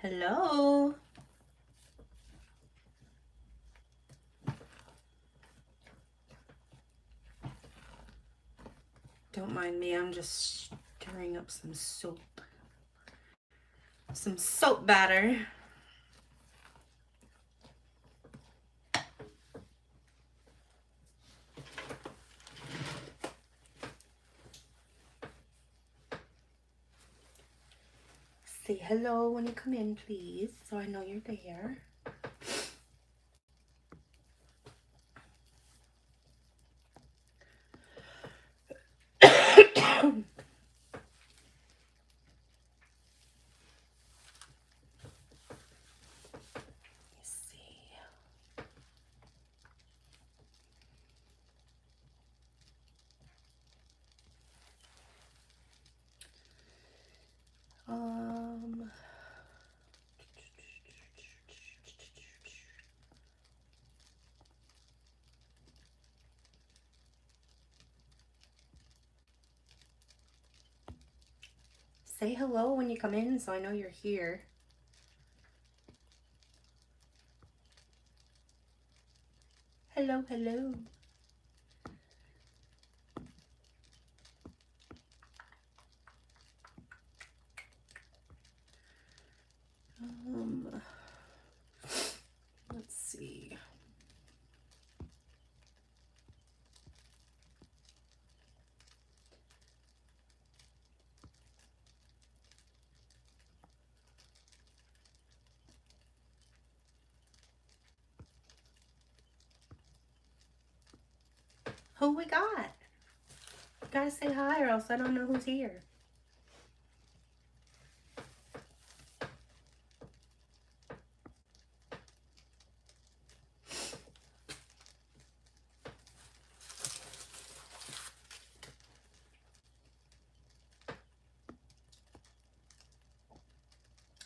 Hello. Don't mind me, I'm just stirring up some soap. Some soap batter. Say hello when you come in, please, so I know you're there. Say hello when you come in so I know you're here. Hello, hello. Let's see. Who we got? Gotta say hi or else I don't know who's here.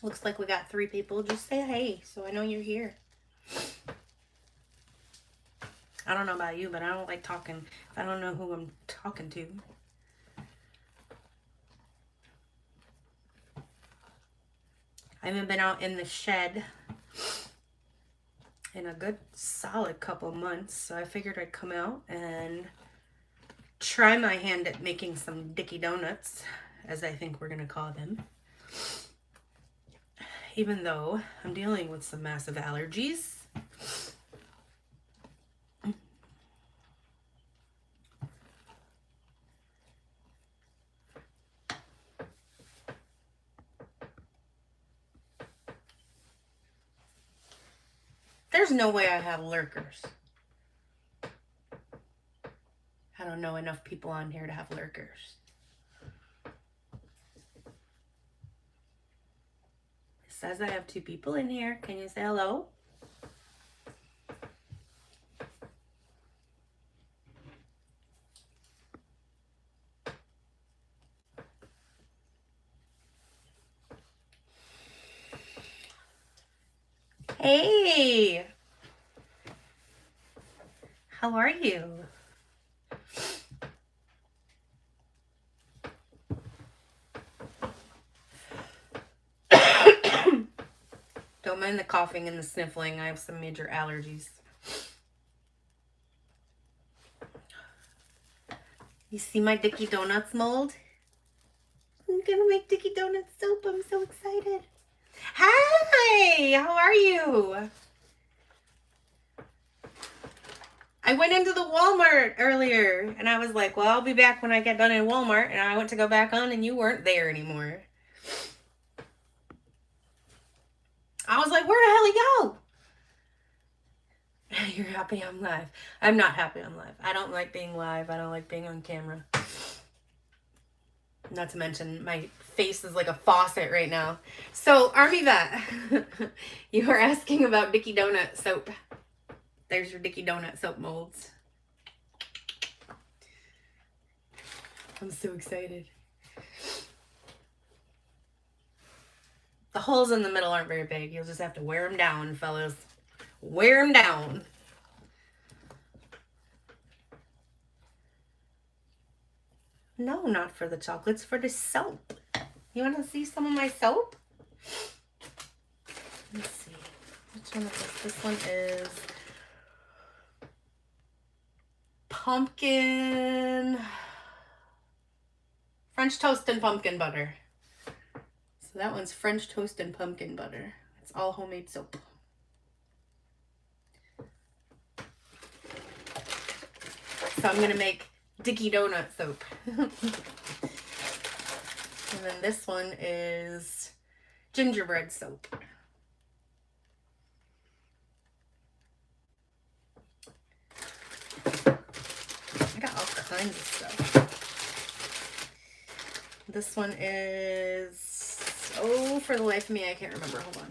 Looks like we got 3 people. Just say hey so I know you're here. I don't know about you, but I don't like talking. I don't know who I'm talking to. I haven't been out in the shed in a good solid couple months, so I figured I'd come out and try my hand at making some Dickey donuts, as I think we're gonna call them. Even though I'm dealing with some massive allergies. There's no way I have lurkers. I don't know enough people on here to have lurkers. It says I have 2 people in here. Can you say hello? Hey! How are you? Don't mind the coughing and the sniffling. I have some major allergies. You see my Dickey Donuts mold? I'm gonna make Dickey Donut soup. I'm so excited. Hi! How are you? I went into the Walmart earlier and I was like, well, I'll be back when I get done in Walmart. And I went to go back on and you weren't there anymore. I was like, where the hell he go? You're happy I'm live. I'm not happy I'm live. I don't like being live. I don't like being on camera. Not to mention my face is like a faucet right now. So, Army Vet, you were asking about Dickey Donut soap. There's your Dickey Donut soap molds. I'm so excited. The holes in the middle aren't very big. You'll just have to wear them down, fellas. Wear them down. No, not for the chocolates, for the soap. You want to see some of my soap? Let's see. Which one is this? This one is pumpkin, French toast and pumpkin butter. So that one's French toast and pumpkin butter. It's all homemade soap. So I'm gonna make Dickey donut soap. And then this one is gingerbread soap. I got all kinds of stuff. This one is, oh, for the life of me, I can't remember. Hold on.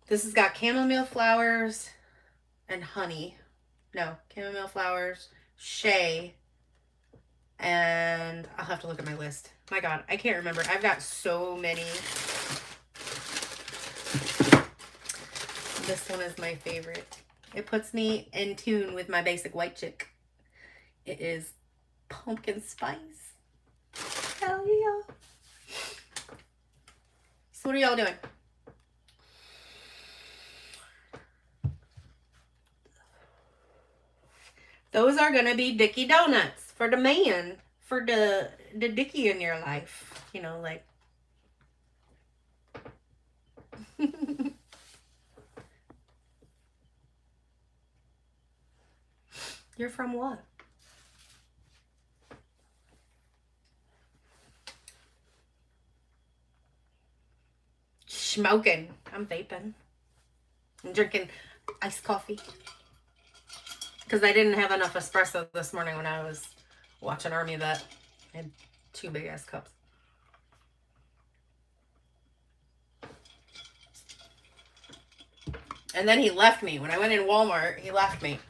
This has got chamomile flowers and honey. No, chamomile flowers, shea, and I'll have to look at my list. My God, I can't remember. I've got so many. This one is my favorite. It puts me in tune with my basic white chick. It is pumpkin spice. Hell yeah. So what are y'all doing? Those are gonna be Dickey donuts for the man, for the Dickey in your life. You know, like. You're from what? Smoking. I'm vaping. I'm drinking iced coffee. Because I didn't have enough espresso this morning when I was watching Army Vet. I had 2 big ass cups. And then he left me. When I went in Walmart, he left me.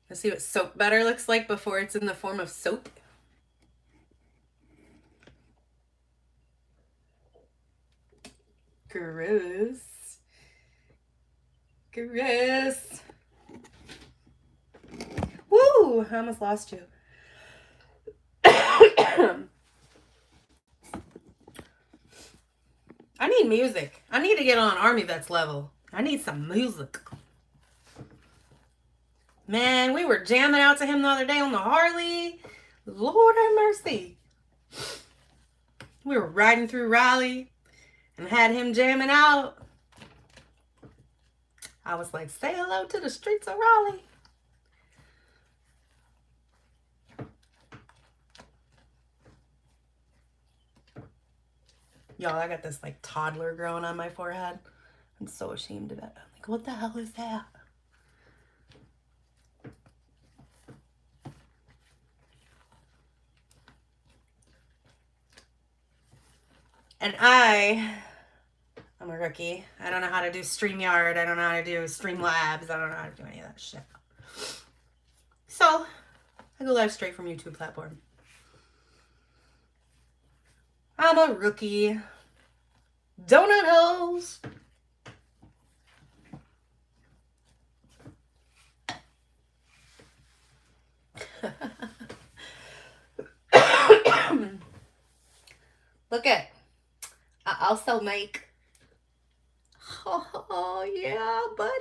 Let's see what soap butter looks like before it's in the form of soap. Gross. Gross. Woo! I almost lost you. I need music. I need to get on Army Vet's level. I need some music. Man, we were jamming out to him the other day on the Harley. Lord have mercy. We were riding through Raleigh and had him jamming out. I was like, say hello to the streets of Raleigh. Y'all, I got this like toddler growing on my forehead. I'm so ashamed of it. I'm like, what the hell is that? And I'm a rookie. I don't know how to do StreamYard. I don't know how to do Streamlabs. I don't know how to do any of that shit. So, I go live straight from YouTube platform. I'm a rookie. Donut holes. Look at. I also make. Oh yeah, buddy.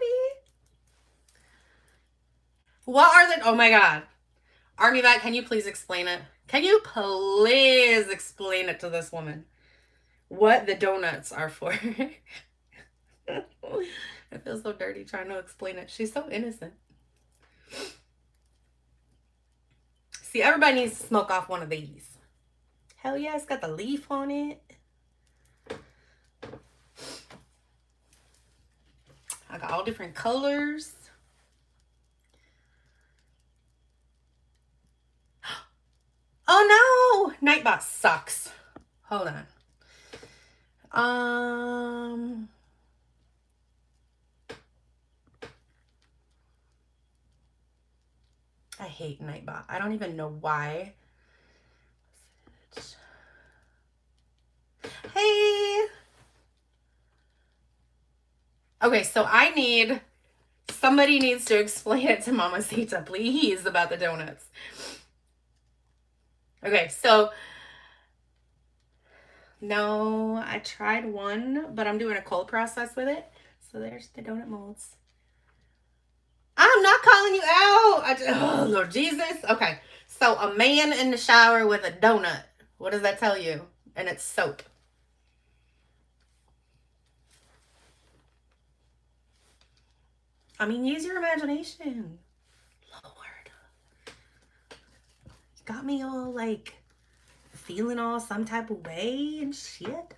What are the? Oh my God, Army Vet, can you please explain it? Can you please explain it to this woman? What the donuts are for? I feel so dirty trying to explain it. She's so innocent. See, everybody needs to smoke off one of these. Hell yeah, it's got the leaf on it. I got all different colors. Oh no! Nightbot sucks. Hold on. I hate Nightbot. I don't even know why. Okay, so somebody needs to explain it to Mamacita, please, about the donuts. Okay, so no, I tried one, but I'm doing a cold process with it. So there's the donut molds. I'm not calling you out. Oh, Lord Jesus. Okay, so a man in the shower with a donut. What does that tell you? And it's soap. I mean, use your imagination. Lord. You got me all like feeling all some type of way and shit.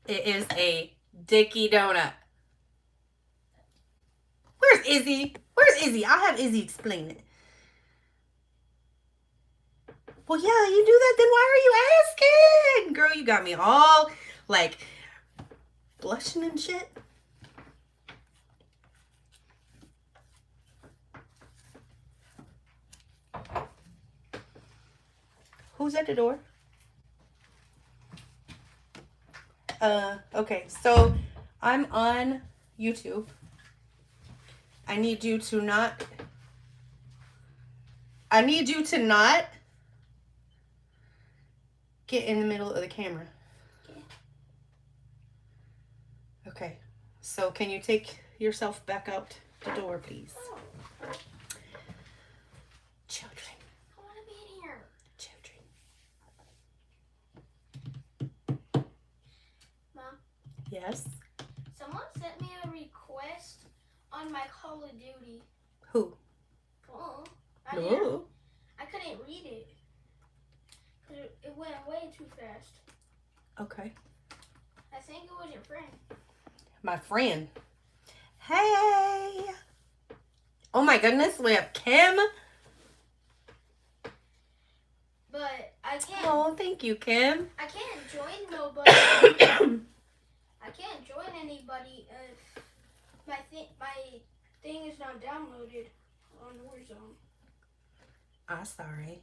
It is a Dickey donut. Where's Izzy? Where's Izzy? I'll have Izzy explain it. Well, yeah, you do that, then why are you asking? Girl, you got me all, like, blushing and shit. Who's at the door? Okay, so I'm on YouTube. I need you to not get in the middle of the camera. Okay, so can you take yourself back out the door, please? Children. I want to be in here. Children. Mom? Yes? Someone sent me a request on my Call of Duty. Who? Oh, No. I couldn't read it. It went way too fast. Okay. I think it was your friend. My friend. Hey. Oh my goodness, we have Kim. But I can't. Oh, thank you, Kim. I can't join nobody. I can't join anybody if my thing is not downloaded on Warzone. I'm sorry.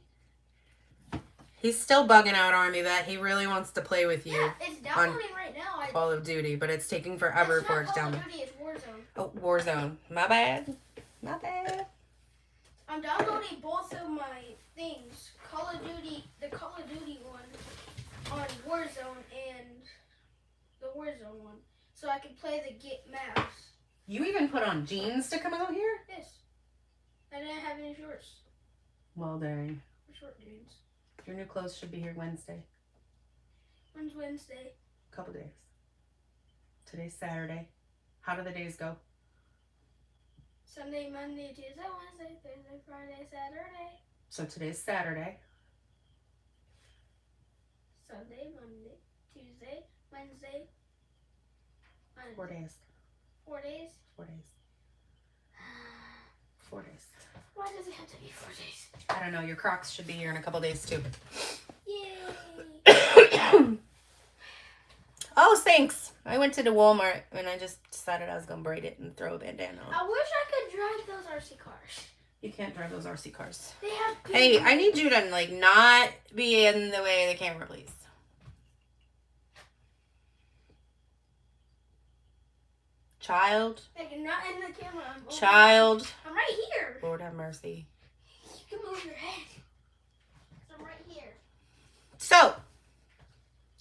He's still bugging out, Army, that he really wants to play with you. Yeah, it's downloading right now. Call of Duty, but it's taking forever for it to download. Call of Duty, it's Warzone. Oh, Warzone. My bad. My bad. I'm downloading both of my things. Call of Duty, the Call of Duty one on Warzone and the Warzone one. So I can play the Get maps. You even put on jeans to come out here? Yes. I didn't have any shorts. Well, dang. Short jeans. Your new clothes should be here Wednesday. When's Wednesday? Couple days. Today's Saturday. How do the days go? Sunday, Monday, Tuesday, Wednesday, Thursday, Friday, Saturday. So today's Saturday. Sunday, Monday, Tuesday, Wednesday. 4 days. 4 days? 4 days. 4 days. Why does it have to be 4 days? I don't know. Your Crocs should be here in a couple days too. Yay! Oh, thanks. I went to the Walmart and I just decided I was going to braid it and throw a bandana on. I wish I could drive those RC cars. You can't drive those RC cars. They have Hey, I need you to like not be in the way of the camera, please. Child. Like, not in the camera. Child. I'm right here. Lord have mercy. You can move your head. I'm right here. So,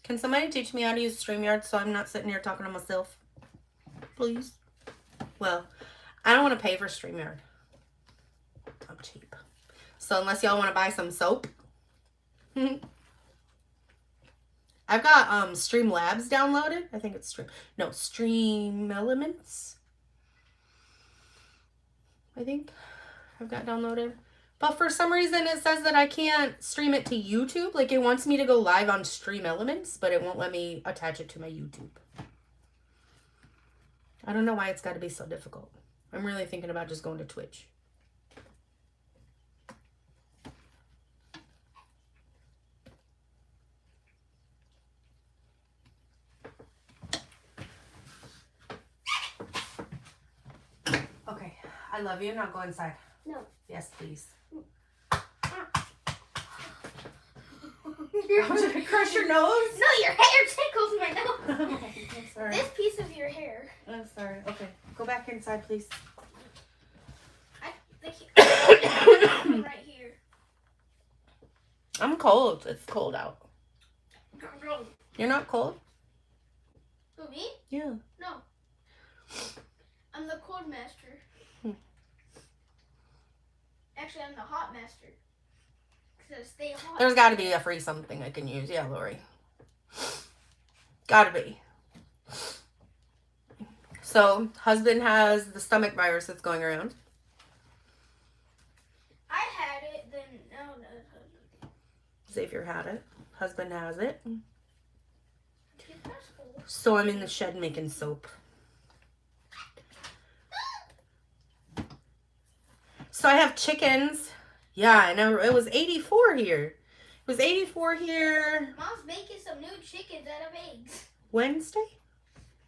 can somebody teach me how to use StreamYard so I'm not sitting here talking to myself? Please? Well, I don't want to pay for StreamYard. I'm cheap. So unless y'all want to buy some soap. I've got Streamlabs downloaded. I think it's Stream Elements. I think I've got downloaded. But for some reason it says that I can't stream it to YouTube. Like it wants me to go live on Stream Elements, but it won't let me attach it to my YouTube. I don't know why it's got to be so difficult. I'm really thinking about just going to Twitch. Okay, I love you. Now go inside. No. Yes, please. Did I crush your nose? No, your hair tickles my nose. Oh, I'm sorry. This piece of your hair. I'm sorry. Okay, go back inside, please. Right here. I'm cold. It's cold out. You're not cold? Who, me? Yeah. No. I'm the cold master. Actually, I'm the hot master. Because I stay hot. There's got to be a free something I can use. Yeah, Lori. Gotta be. So, husband has the stomach virus that's going around. I had it, then no. Xavier had it. Husband has it. That's cool. So I'm in the shed making soap. So I have chickens. Yeah, I know. It was 84 here. It was 84 here. Mom's making some new chickens out of eggs. Wednesday?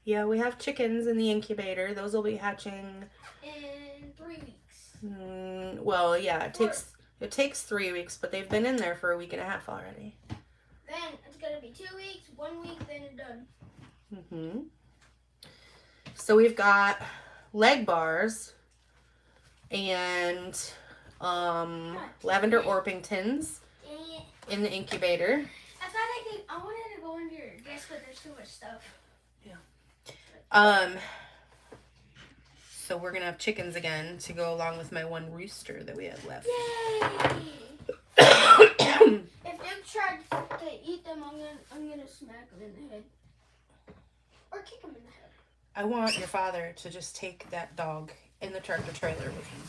Yeah, we have chickens in the incubator. Those will be hatching In 3 weeks. Well, yeah, it takes 3 weeks, but they've been in there for a week and a half already. Then it's gonna be 2 weeks, 1 week, then it's done. So we've got leg bars and lavender Orpingtons in the incubator. I wanted to go under your desk, but there's too much stuff. So we're gonna have chickens again to go along with my one rooster that we had left. Yay! If you try to eat them, I'm gonna smack them in the head. Or kick them in the head. I want your father to just take that dog in the tractor trailer with him.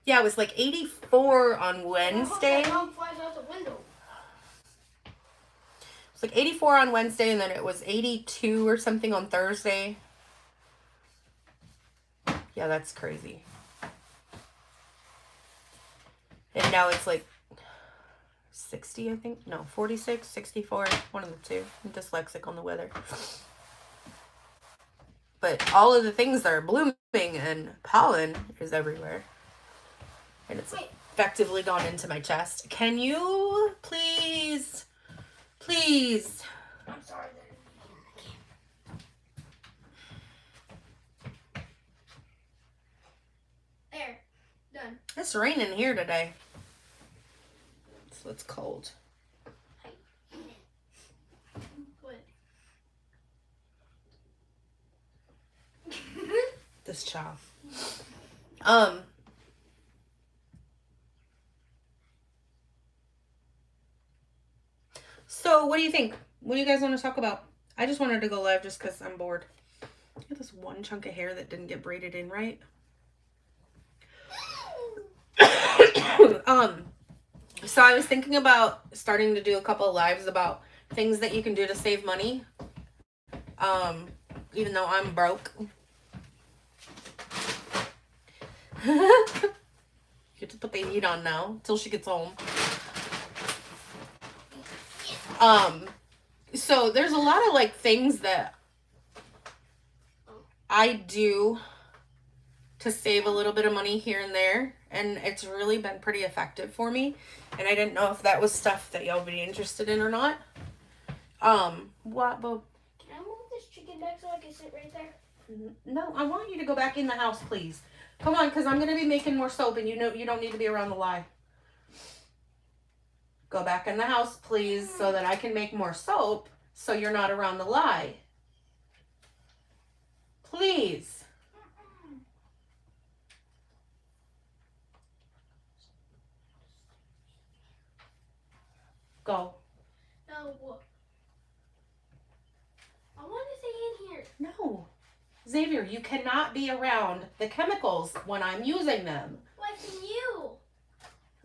Yeah, it was like 84 on Wednesday. I hope that dog flies out the window. It's like 84 on Wednesday, and then it was 82 or something on Thursday. Yeah, that's crazy. And now it's like 60, I think. No, 46, 64, one of the two. I'm dyslexic on the weather. But all of the things that are blooming and pollen is everywhere. And it's effectively gone into my chest. Can you please... Please. I'm sorry. There. Done. It's raining here today. So it's cold. What? This child. So, what do you think? What do you guys want to talk about? I just wanted to go live just because I'm bored. Look at this one chunk of hair that didn't get braided in right. So I was thinking about starting to do a couple of lives about things that you can do to save money. Even though I'm broke. You have to put the heat on now until she gets home. So there's a lot of like things that I do to save a little bit of money here and there, and it's really been pretty effective for me. And I didn't know if that was stuff that y'all would be interested in or not. What, Bob? Can I move this chicken back so I can sit right there? No, I want you to go back in the house, please. Come on, because I'm going to be making more soap, and you know you don't need to be around the lye. Go back in the house, please, so that I can make more soap, so you're not around the lye. Please. Go. No. I want to stay in here. No. Xavier, you cannot be around the chemicals when I'm using them. Why can you?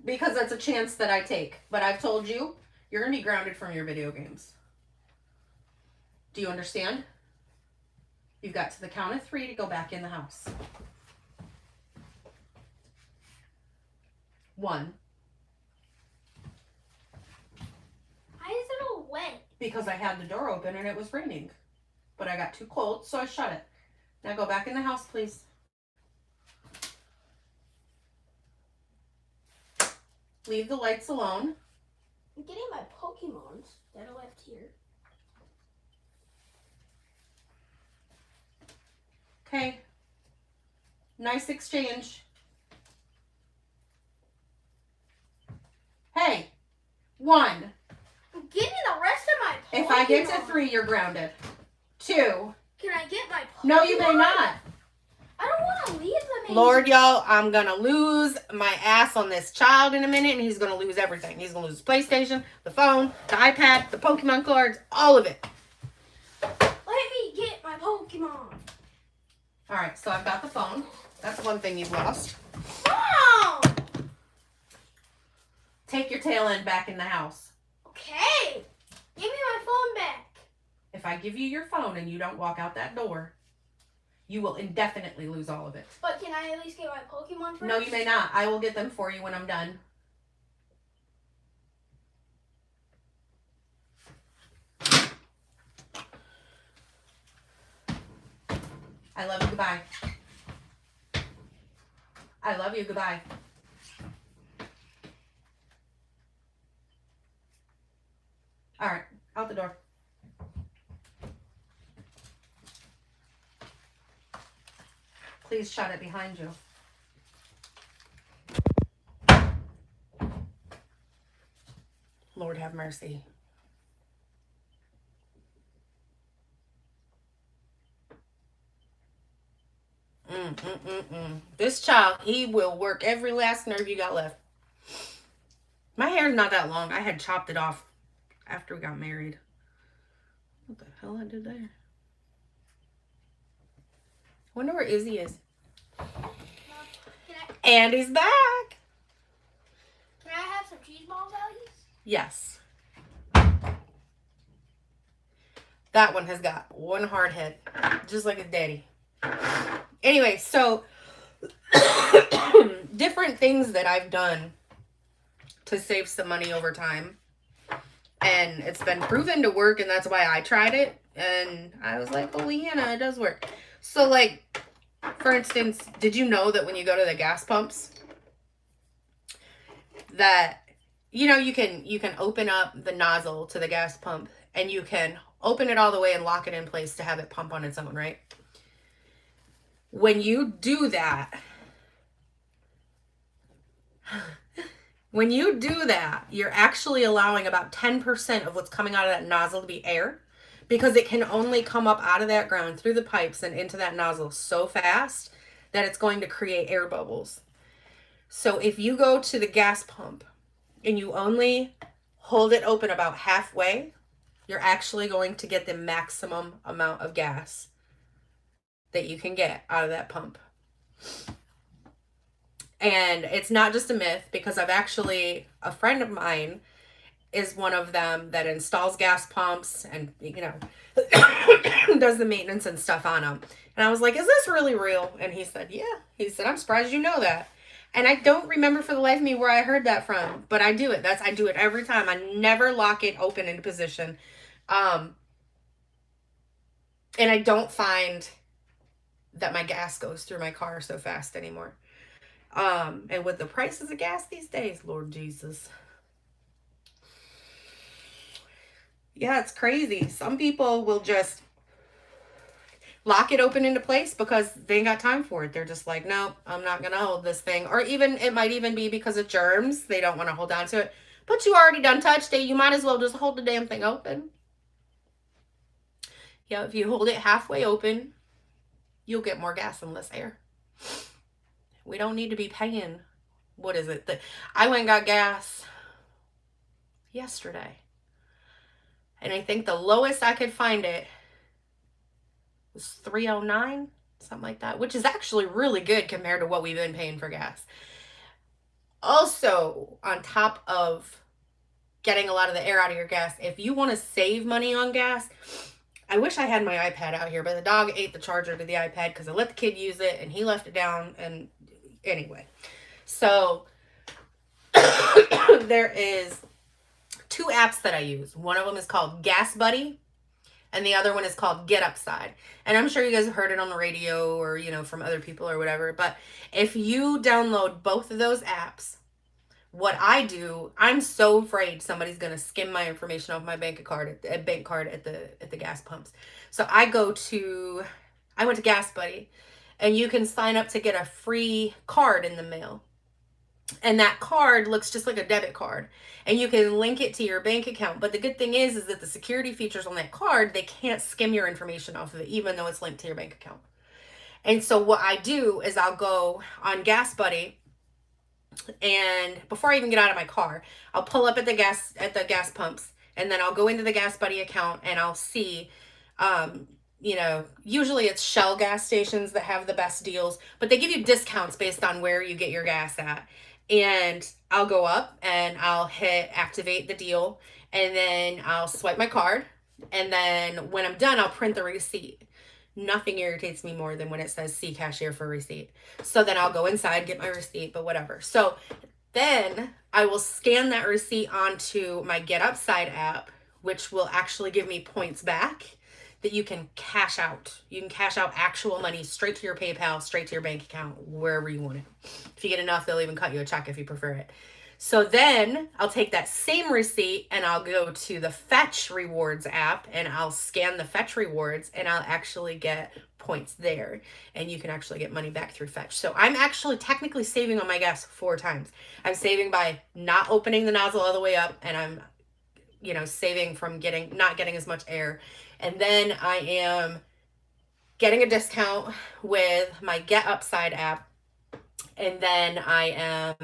Because that's a chance that I take. But I've told you, you're going to be grounded from your video games. Do you understand? You've got to the count of 3 to go back in the house. 1. Why is it all wet? Because I had the door open and it was raining. But I got too cold, so I shut it. Now go back in the house, please. Leave the lights alone. I'm getting my Pokemons that I left here. Okay. Nice exchange. Hey, 1. I'm getting the rest of my Pokemon. If I get to 3, you're grounded. 2. Can I get my Pokemon? No, you may not. I don't want to leave them in. Lord, y'all, I'm going to lose my ass on this child in a minute, and he's going to lose everything. He's going to lose the PlayStation, the phone, the iPad, the Pokemon cards, all of it. Let me get my Pokemon. All right, so I've got the phone. That's one thing you've lost. Mom! Take your tail end back in the house. Okay. Give me my phone back. If I give you your phone and you don't walk out that door, you will indefinitely lose all of it. But can I at least get my Pokemon first? No, you may not. I will get them for you when I'm done. I love you. Goodbye. I love you. Goodbye. All right. Out the door. Please shut it behind you. Lord have mercy. This child, he will work every last nerve you got left. My hair's not that long. I had chopped it off after we got married. What the hell I did there? Wonder where Izzy is. And he's back. Can I have some cheese balls, Alice? Yes. That one has got one hard head, just like his daddy. Anyway, so different things that I've done to save some money over time. And it's been proven to work, and that's why I tried it. And I was like, holy Hannah, it does work. So, like, for instance, did you know that when you go to the gas pumps, that, you know, you can open up the nozzle to the gas pump, and you can open it all the way and lock it in place to have it pump on its own, right? When you do that, you're actually allowing about 10% of what's coming out of that nozzle to be air, because it can only come up out of that ground through the pipes and into that nozzle so fast that it's going to create air bubbles. So if you go to the gas pump and you only hold it open about halfway, you're actually going to get the maximum amount of gas that you can get out of that pump. And it's not just a myth, because a friend of mine is one of them that installs gas pumps and, you know, does the maintenance and stuff on them. And I was like, is this really real? And he said, yeah. He said, I'm surprised you know that. And I don't remember for the life of me where I heard that from, but I do it. I do it every time. I never lock it open into position. And I don't find that my gas goes through my car so fast anymore. And with the prices of gas these days, Lord Jesus. Yeah, it's crazy. Some people will just lock it open into place because they ain't got time for it. They're just like, nope, I'm not going to hold this thing. Or even, it might even be because of germs. They don't want to hold on to it. But you already done touched it. You might as well just hold the damn thing open. Yeah, if you hold it halfway open, you'll get more gas and less air. We don't need to be paying, what is it? I went and got gas yesterday. And I think the lowest I could find it was $3.09, something like that, which is actually really good compared to what we've been paying for gas. Also, on top of getting a lot of the air out of your gas, if you want to save money on gas, I wish I had my iPad out here, but the dog ate the charger to the iPad because I let the kid use it and he left it down. And anyway, so there is 2 apps that I use. One of them is called Gas Buddy, and the other one is called Get Upside. And I'm sure you guys have heard it on the radio or, you know, from other people or whatever. But if you download both of those apps, what I do, I'm so afraid somebody's gonna skim my information off my bank card at the gas pumps. So I went to Gas Buddy, and you can sign up to get a free card in the mail. And that card looks just like a debit card, and you can link it to your bank account. But the good thing is that the security features on that card, they can't skim your information off of it, even though it's linked to your bank account. And so what I do is I'll go on Gas Buddy, and before I even get out of my car, I'll pull up at the gas pumps, and then I'll go into the Gas Buddy account, and I'll see, usually it's Shell gas stations that have the best deals, but they give you discounts based on where you get your gas at. And I'll go up and I'll hit activate the deal, and then I'll swipe my card, and then when I'm done, I'll print the receipt. Nothing irritates me more than when it says see cashier for receipt. So then I'll go inside, get my receipt, but whatever. So then I will scan that receipt onto my Get Upside app, which will actually give me points back that you can cash out. You can cash out actual money straight to your PayPal, straight to your bank account, wherever you want it. If you get enough, they'll even cut you a check if you prefer it. So then I'll take that same receipt and I'll go to the Fetch Rewards app, and I'll scan the Fetch Rewards, and I'll actually get points there. And you can actually get money back through Fetch. So I'm actually technically saving on my gas 4 times. I'm saving by not opening the nozzle all the way up, and I'm saving from not getting as much air. And then I am getting a discount with my Get Upside app. And then my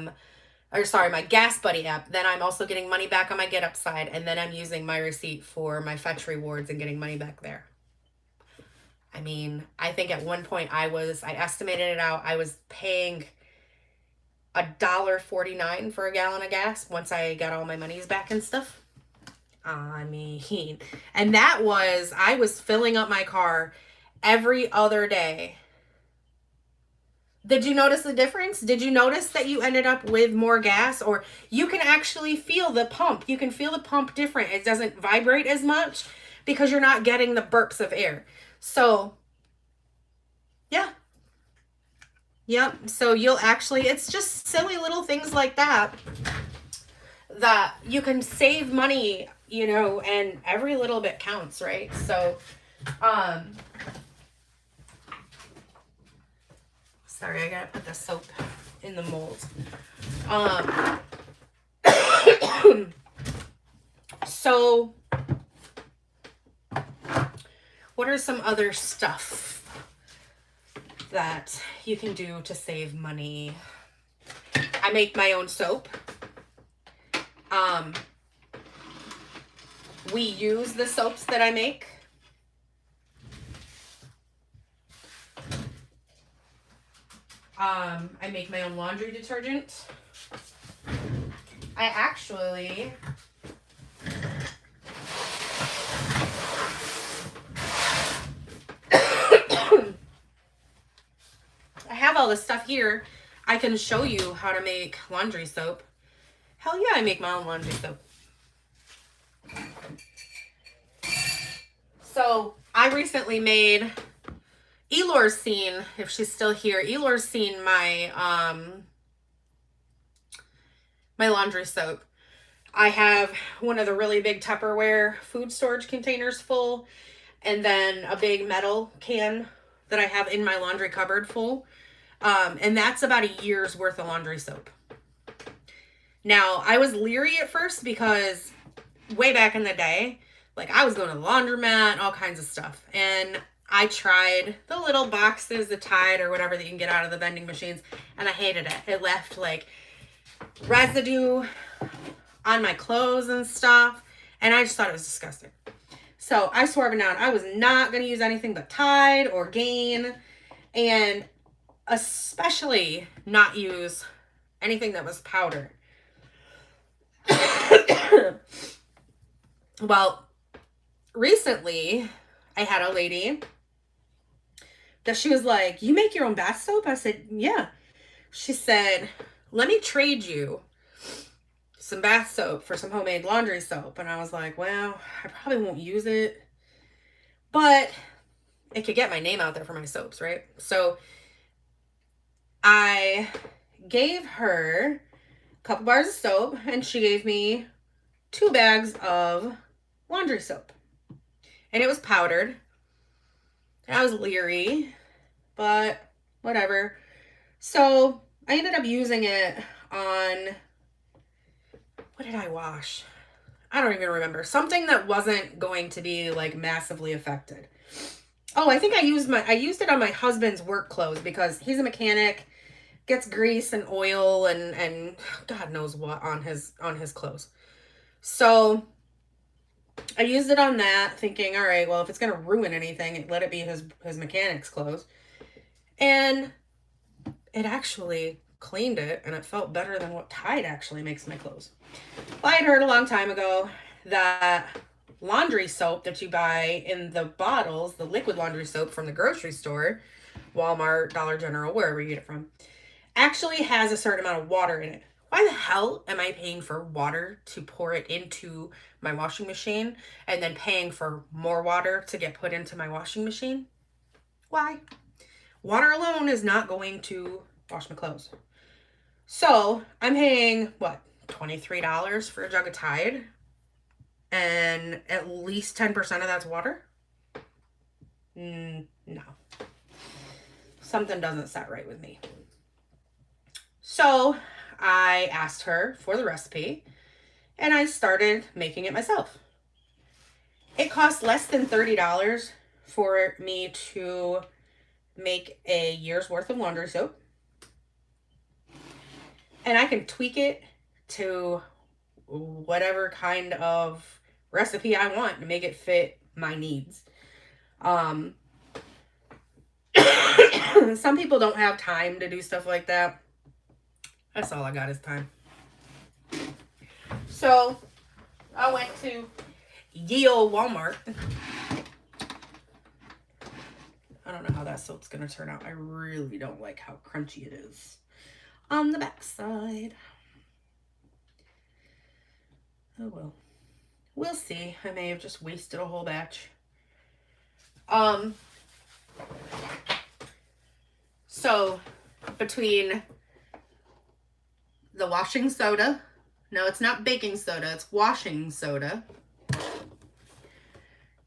Gas Buddy app. Then I'm also getting money back on my Get Upside. And then I'm using my receipt for my Fetch Rewards and getting money back there. I mean, I think at one point I estimated it out. I was paying $1.49 for a gallon of gas once I got all my monies back and stuff. I mean, and I was filling up my car every other day. Did you notice the difference? Did you notice that you ended up with more gas? Or you can actually feel the pump. You can feel the pump different. It doesn't vibrate as much because you're not getting the burps of air. So, yeah. Yep. So it's just silly little things like that you can save money, and every little bit counts, right? So, sorry, I gotta put the soap in the mold. So, what are some other stuff that you can do to save money? I make my own soap. We use the soaps that I make. I make my own laundry detergent. I actually I have all this stuff here. I can show you how to make laundry soap. Hell yeah, I make my own laundry soap. So I recently made, Elor's seen, if she's still here, Elor's seen my my laundry soap. I have one of the really big Tupperware food storage containers full, and then a big metal can that I have in my laundry cupboard full. And that's about a year's worth of laundry soap. Now, I was leery at first because way back in the day, like I was going to the laundromat, all kinds of stuff. And I tried the little boxes, the Tide or whatever that you can get out of the vending machines, and I hated it. It left like residue on my clothes and stuff, and I just thought it was disgusting. So I swore up and down I was not going to use anything but Tide or Gain, and especially not use anything that was powder. Well, recently I had a lady that she was like, "You make your own bath soap?" I said, "Yeah." She said, "Let me trade you some bath soap for some homemade laundry soap." And I was like, well, I probably won't use it, but it could get my name out there for my soaps, right? So I gave her couple bars of soap, and she gave me 2 bags of laundry soap. And it was powdered. And I was leery, but whatever. So I ended up using it on, what did I wash? I don't even remember. Something that wasn't going to be like massively affected. Oh, I think I used it on my husband's work clothes because he's a mechanic, gets grease and oil and God knows what on his clothes. So I used it on that, thinking, all right, well, if it's gonna ruin anything, let it be his mechanic's clothes. And it actually cleaned it, and it felt better than what Tide actually makes my clothes. Well, I had heard a long time ago that laundry soap that you buy in the bottles, the liquid laundry soap from the grocery store, Walmart, Dollar General, wherever you get it from, actually has a certain amount of water in it. Why the hell am I paying for water to pour it into my washing machine and then paying for more water to get put into my washing machine? Why? Water alone is not going to wash my clothes. So I'm paying, what, $23 for a jug of Tide? And at least 10% of that's water? No. Something doesn't set right with me. So I asked her for the recipe, and I started making it myself. It cost less than $30 for me to make a year's worth of laundry soap. And I can tweak it to whatever kind of recipe I want to make it fit my needs. Some people don't have time to do stuff like that. That's all I got is time. So I went to ye old Walmart. I don't know how that soap's gonna turn out. I really don't like how crunchy it is on the backside. Oh well. We'll see. I may have just wasted a whole batch. So between the washing soda, no, it's not baking soda, it's washing soda,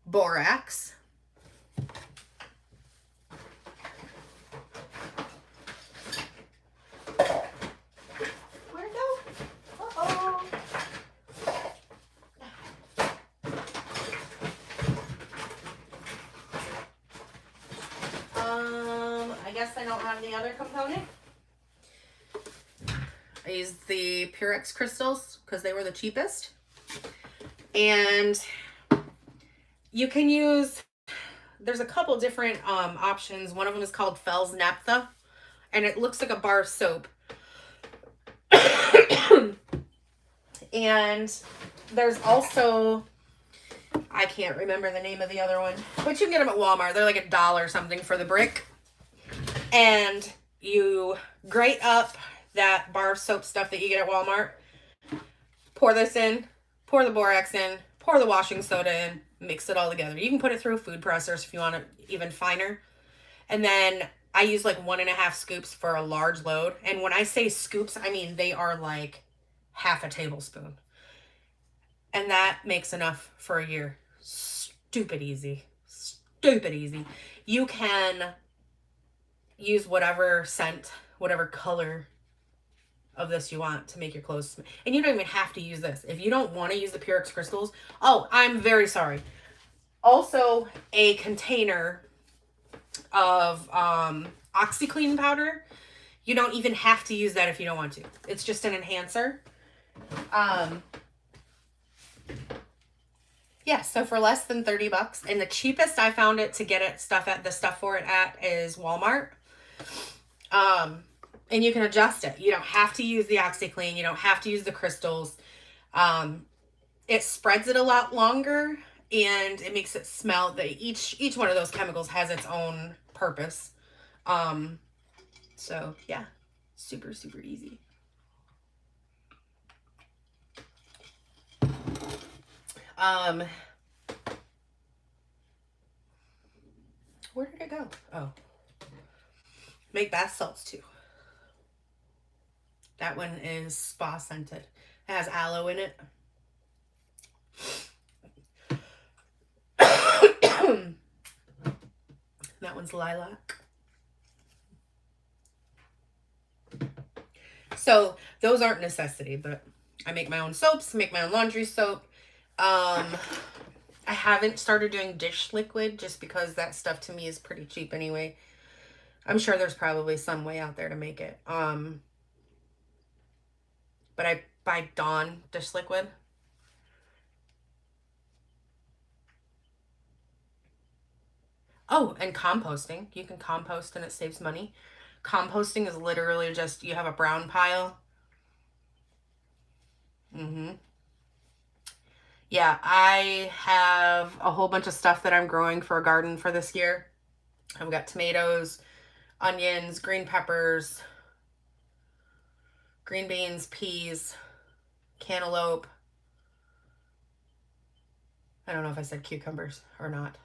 borax, where'd it go? Uh-oh. I guess I don't have the other component. I used the Purex crystals because they were the cheapest. And you can use, there's a couple different options. One of them is called Fells Naphtha, and it looks like a bar of soap. And there's also, I can't remember the name of the other one, but you can get them at Walmart. They're like $1 or something for the brick. And you grate up that bar of soap stuff that you get at Walmart. Pour this in, pour the borax in, pour the washing soda in, mix it all together. You can put it through a food processor if you want it even finer. And then I use like 1.5 scoops for a large load. And when I say scoops, I mean they are like half a tablespoon. And that makes enough for a year. Stupid easy. Stupid easy. You can use whatever scent, whatever color of this you want to make your clothes. And you don't even have to use this. If you don't want to use the Purex crystals, oh, I'm very sorry. Also, a container of OxyClean powder. You don't even have to use that if you don't want to. It's just an enhancer. Yeah, so for less than $30, and the cheapest I found it to get it the stuff for it at is Walmart. And you can adjust it. You don't have to use the OxyClean. You don't have to use the crystals. It spreads it a lot longer, and it makes it smell. Each one of those chemicals has its own purpose. So yeah, super, super easy. Where did it go? Oh, make bath salts too. That one is spa scented. It has aloe in it. That one's lilac. So those aren't necessity, but I make my own soaps, make my own laundry soap. I haven't started doing dish liquid just because that stuff to me is pretty cheap anyway. I'm sure there's probably some way out there to make it. But I buy Dawn dish liquid. Oh, and composting. You can compost and it saves money. Composting is literally just you have a brown pile. Yeah, I have a whole bunch of stuff that I'm growing for a garden for this year. I've got tomatoes, onions, green peppers, green beans, peas, cantaloupe. I don't know if I said cucumbers or not.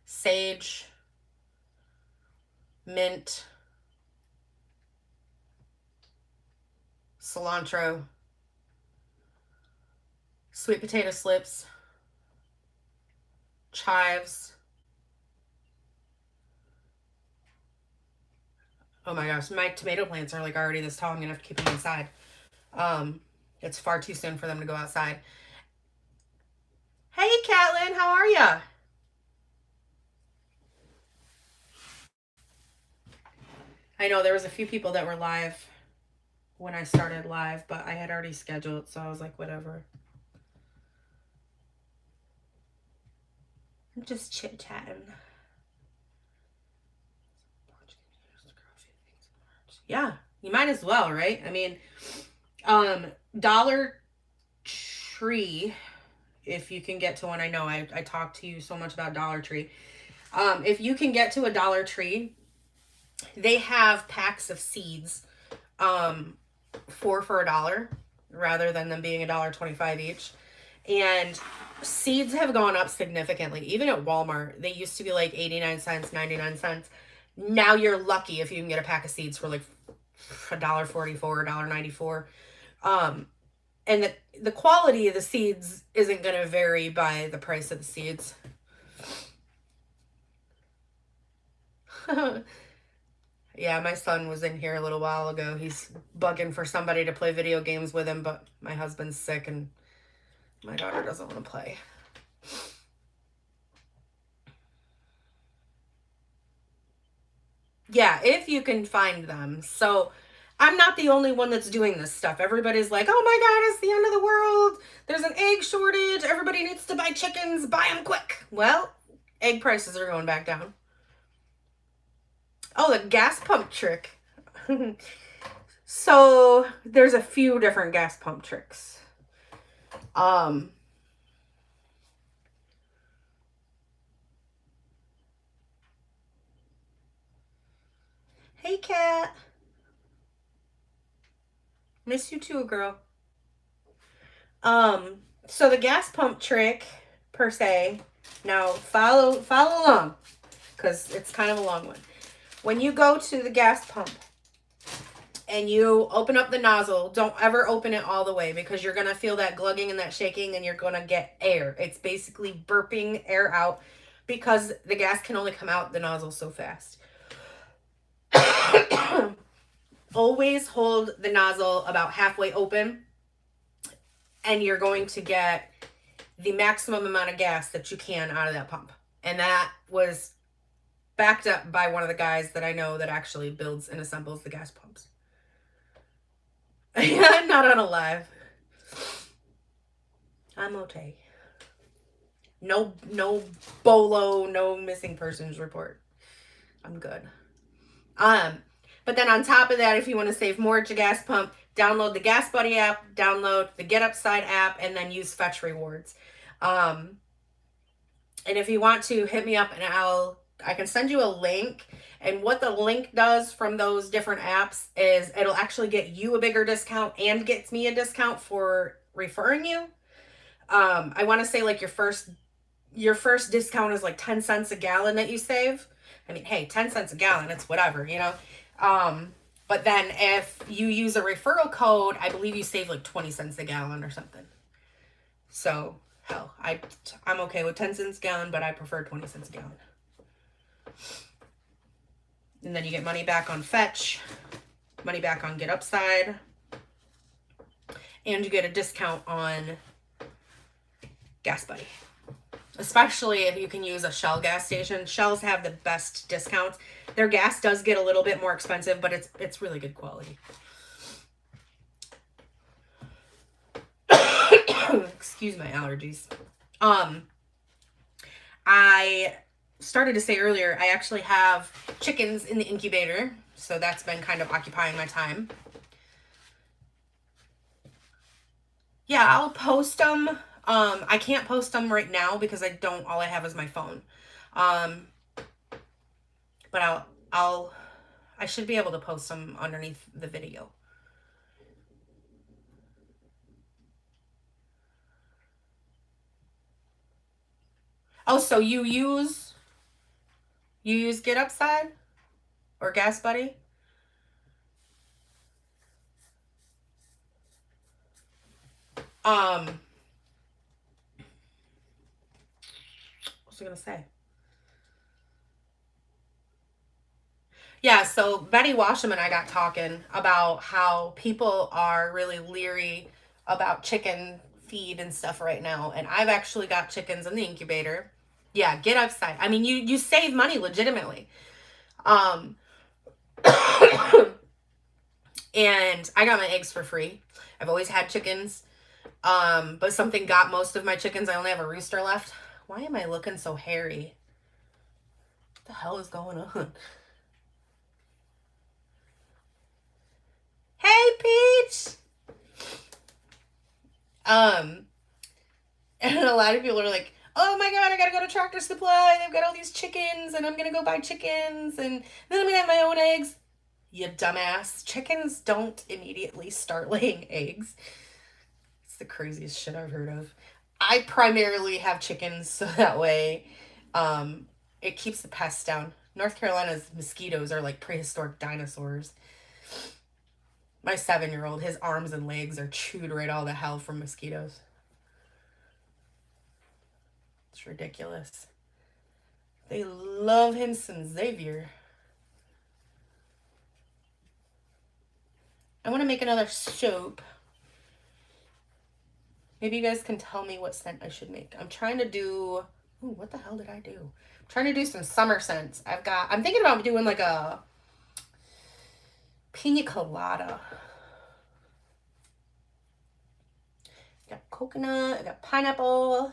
Sage, mint, cilantro, sweet potato slips, chives. Oh my gosh, my tomato plants are like already this tall. I'm gonna have to keep them inside. It's far too soon for them to go outside. Hey, Catlin, how are ya? I know there was a few people that were live when I started live, but I had already scheduled, so I was like, whatever. I'm just chit-chatting. Yeah, you might as well, right? I mean, Dollar Tree, if you can get to one. I know I talk to you so much about Dollar Tree. If you can get to a Dollar Tree, they have packs of seeds, four for $1 rather than them being $1.25 each. And seeds have gone up significantly. Even at Walmart, they used to be like 89 cents, 99 cents. Now you're lucky if you can get a pack of seeds for like $1.44, $1.94. And the quality of the seeds isn't going to vary by the price of the seeds. Yeah, my son was in here a little while ago. He's bugging for somebody to play video games with him, but my husband's sick and my daughter doesn't want to play. Yeah, if you can find them. So I'm not the only one that's doing this stuff. Everybody's like, oh my God, it's the end of the world. There's an egg shortage. Everybody needs to buy chickens. Buy them quick. Well, egg prices are going back down. Oh, the gas pump trick. So there's a few different gas pump tricks. Hey, cat. Miss you too, girl. So the gas pump trick, per se, now follow along, because it's kind of a long one. When you go to the gas pump and you open up the nozzle, don't ever open it all the way because you're going to feel that glugging and that shaking and you're going to get air. It's basically burping air out because the gas can only come out the nozzle so fast. Always hold the nozzle about halfway open and you're going to get the maximum amount of gas that you can out of that pump. And that was backed up by one of the guys that I know that actually builds and assembles the gas pumps. Not on a live. I'm okay. No bolo, no missing persons report. I'm good. But then on top of that, if you want to save more at your gas pump, download the Gas Buddy app, download the Get Upside app, and then use Fetch Rewards. And if you want to, hit me up and I can send you a link. And what the link does from those different apps is it'll actually get you a bigger discount and gets me a discount for referring you. I want to say like your first discount is like 10 cents a gallon that you save. I mean, hey, 10 cents a gallon, it's whatever, you know. But then if you use a referral code, I believe you save like 20 cents a gallon or something. So, hell, I'm okay with 10 cents a gallon, but I prefer 20 cents a gallon. And then you get money back on Fetch, money back on Get Upside, and you get a discount on Gas Buddy. Especially if you can use a Shell gas station. Shells have the best discounts. Their gas does get a little bit more expensive, but it's really good quality. Excuse my allergies. I started to say earlier, I actually have chickens in the incubator, so that's been kind of occupying my time. Yeah, I'll post them. I can't post them right now because all I have is my phone. But I should be able to post them underneath the video. Oh, so you use Get Upside or Gas Buddy? What was I gonna say? Yeah, so Betty Washam and I got talking about how people are really leery about chicken feed and stuff right now. And I've actually got chickens in the incubator. Yeah, Get Upside. I mean, you save money legitimately. And I got my eggs for free. I've always had chickens. But something got most of my chickens. I only have a rooster left. Why am I looking so hairy? What the hell is going on? Hey, Peach! And a lot of people are like, oh my god, I gotta go to Tractor Supply. They've got all these chickens, and I'm gonna go buy chickens, and then I'm gonna have my own eggs. You dumbass. Chickens don't immediately start laying eggs. It's the craziest shit I've heard of. I primarily have chickens so that way it keeps the pests down. North Carolina's mosquitoes are like prehistoric dinosaurs. My 7-year-old, his arms and legs are chewed right all to hell from mosquitoes. It's ridiculous. They love him some Xavier. I want to make another soap. Maybe you guys can tell me what scent I should make. I'm trying to do... Ooh, what the hell did I do? I'm trying to do some summer scents. I'm thinking about doing like a pina colada. I got coconut, I got pineapple.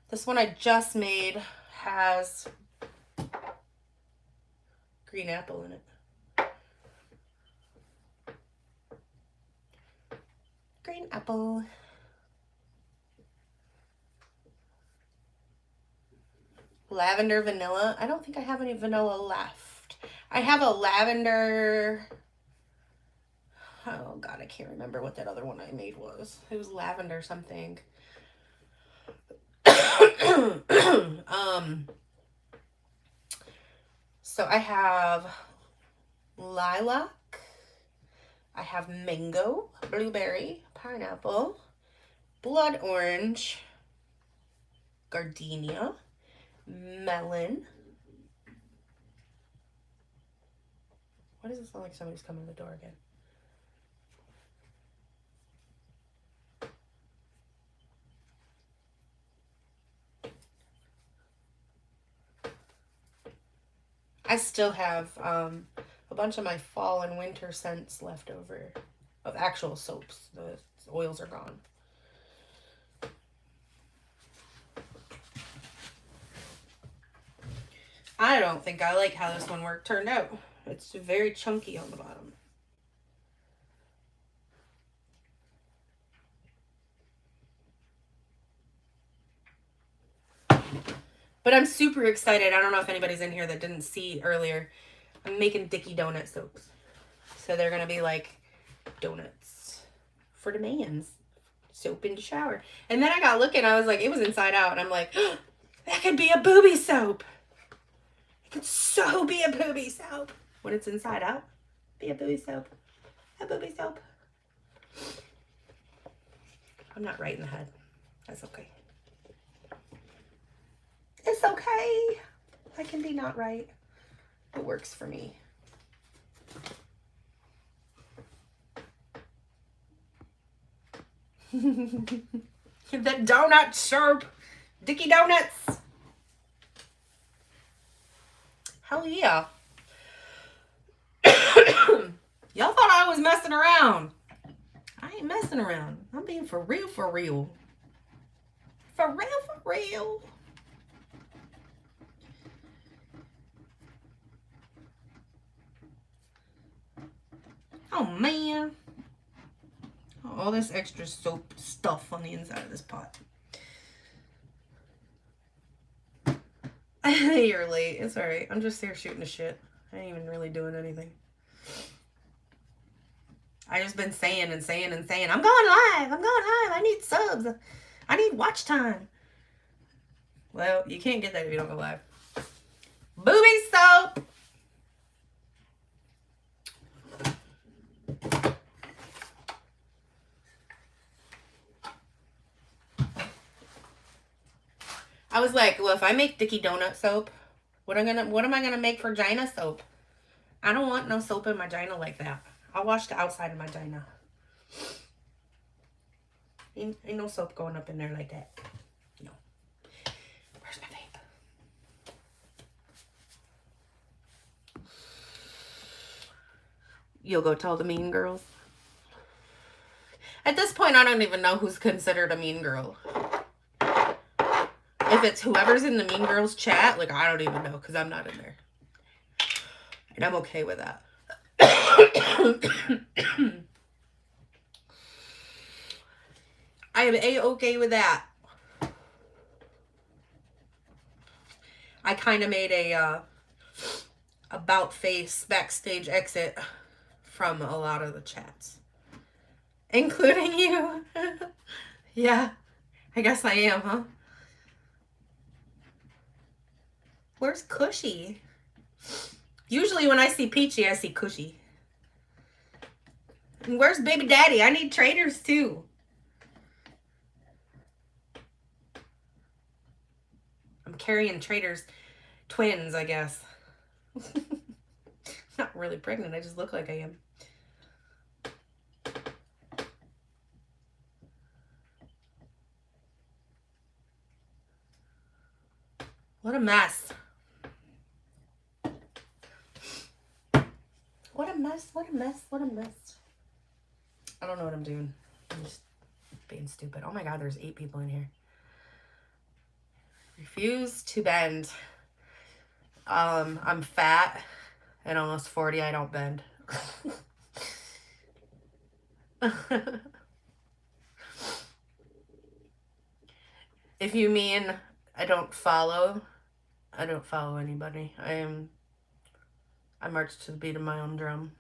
This one I just made has green apple in it. Green apple. Lavender vanilla. I don't think I have any vanilla left. I have a lavender... Oh god, I can't remember what that other one I made was. It was lavender something. So I have lilac. I have mango, blueberry, pineapple, blood orange, gardenia, melon. Why does it sound like somebody's coming to the door again? I still have a bunch of my fall and winter scents left over of actual soaps. The oils are gone. I don't think I like how this one turned out. It's very chunky on the bottom. But I'm super excited. I don't know if anybody's in here that didn't see earlier. I'm making Dickey donut soaps. So they're going to be like donuts for the mans. Soap in the shower. And then I got looking. I was like, it was inside out. And I'm like, oh, that could be a booby soap. It could so be a booby soap when it's inside out. Be a booby soap. A booby soap. I'm not right in the head. That's okay. It's okay. I can be not right. It works for me. The donut sharp. Dickey donuts. Hell yeah. Y'all thought I was messing around. I ain't messing around. I'm being for real, for real. For real, for real. Oh, man. All this extra soap stuff on the inside of this pot. You're late. It's alright. I'm just here shooting the shit. I ain't even really doing anything. I just been saying and saying and saying, I'm going live. I'm going live. I need subs. I need watch time. Well, you can't get that if you don't go live. Booby soap. I was like, well, if I make Dickey donut soap, what am I gonna make for Gina soap? I don't want no soap in my Gina like that. I'll wash the outside of my Gina. Ain't no soap going up in there like that. No. Where's my vape? You'll go tell the mean girls? At this point, I don't even know who's considered a mean girl. If it's whoever's in the mean girls chat, like, I don't even know, because I'm not in there. And I'm okay with that. I am A-okay with that. I kind of made a about face backstage exit from a lot of the chats. Including you. Yeah, I guess I am, huh? Where's Cushy? Usually when I see Peachy, I see Cushy. And where's Baby Daddy? I need traders too. I'm carrying traders. Twins, I guess. Not really pregnant. I just look like I am. What a mess. What a mess, what a mess, what a mess. I don't know what I'm doing. I'm just being stupid. Oh my god, there's 8 people in here. Refuse to bend. I'm fat and almost 40. I don't bend. If you mean I don't follow anybody. I march to the beat of my own drum.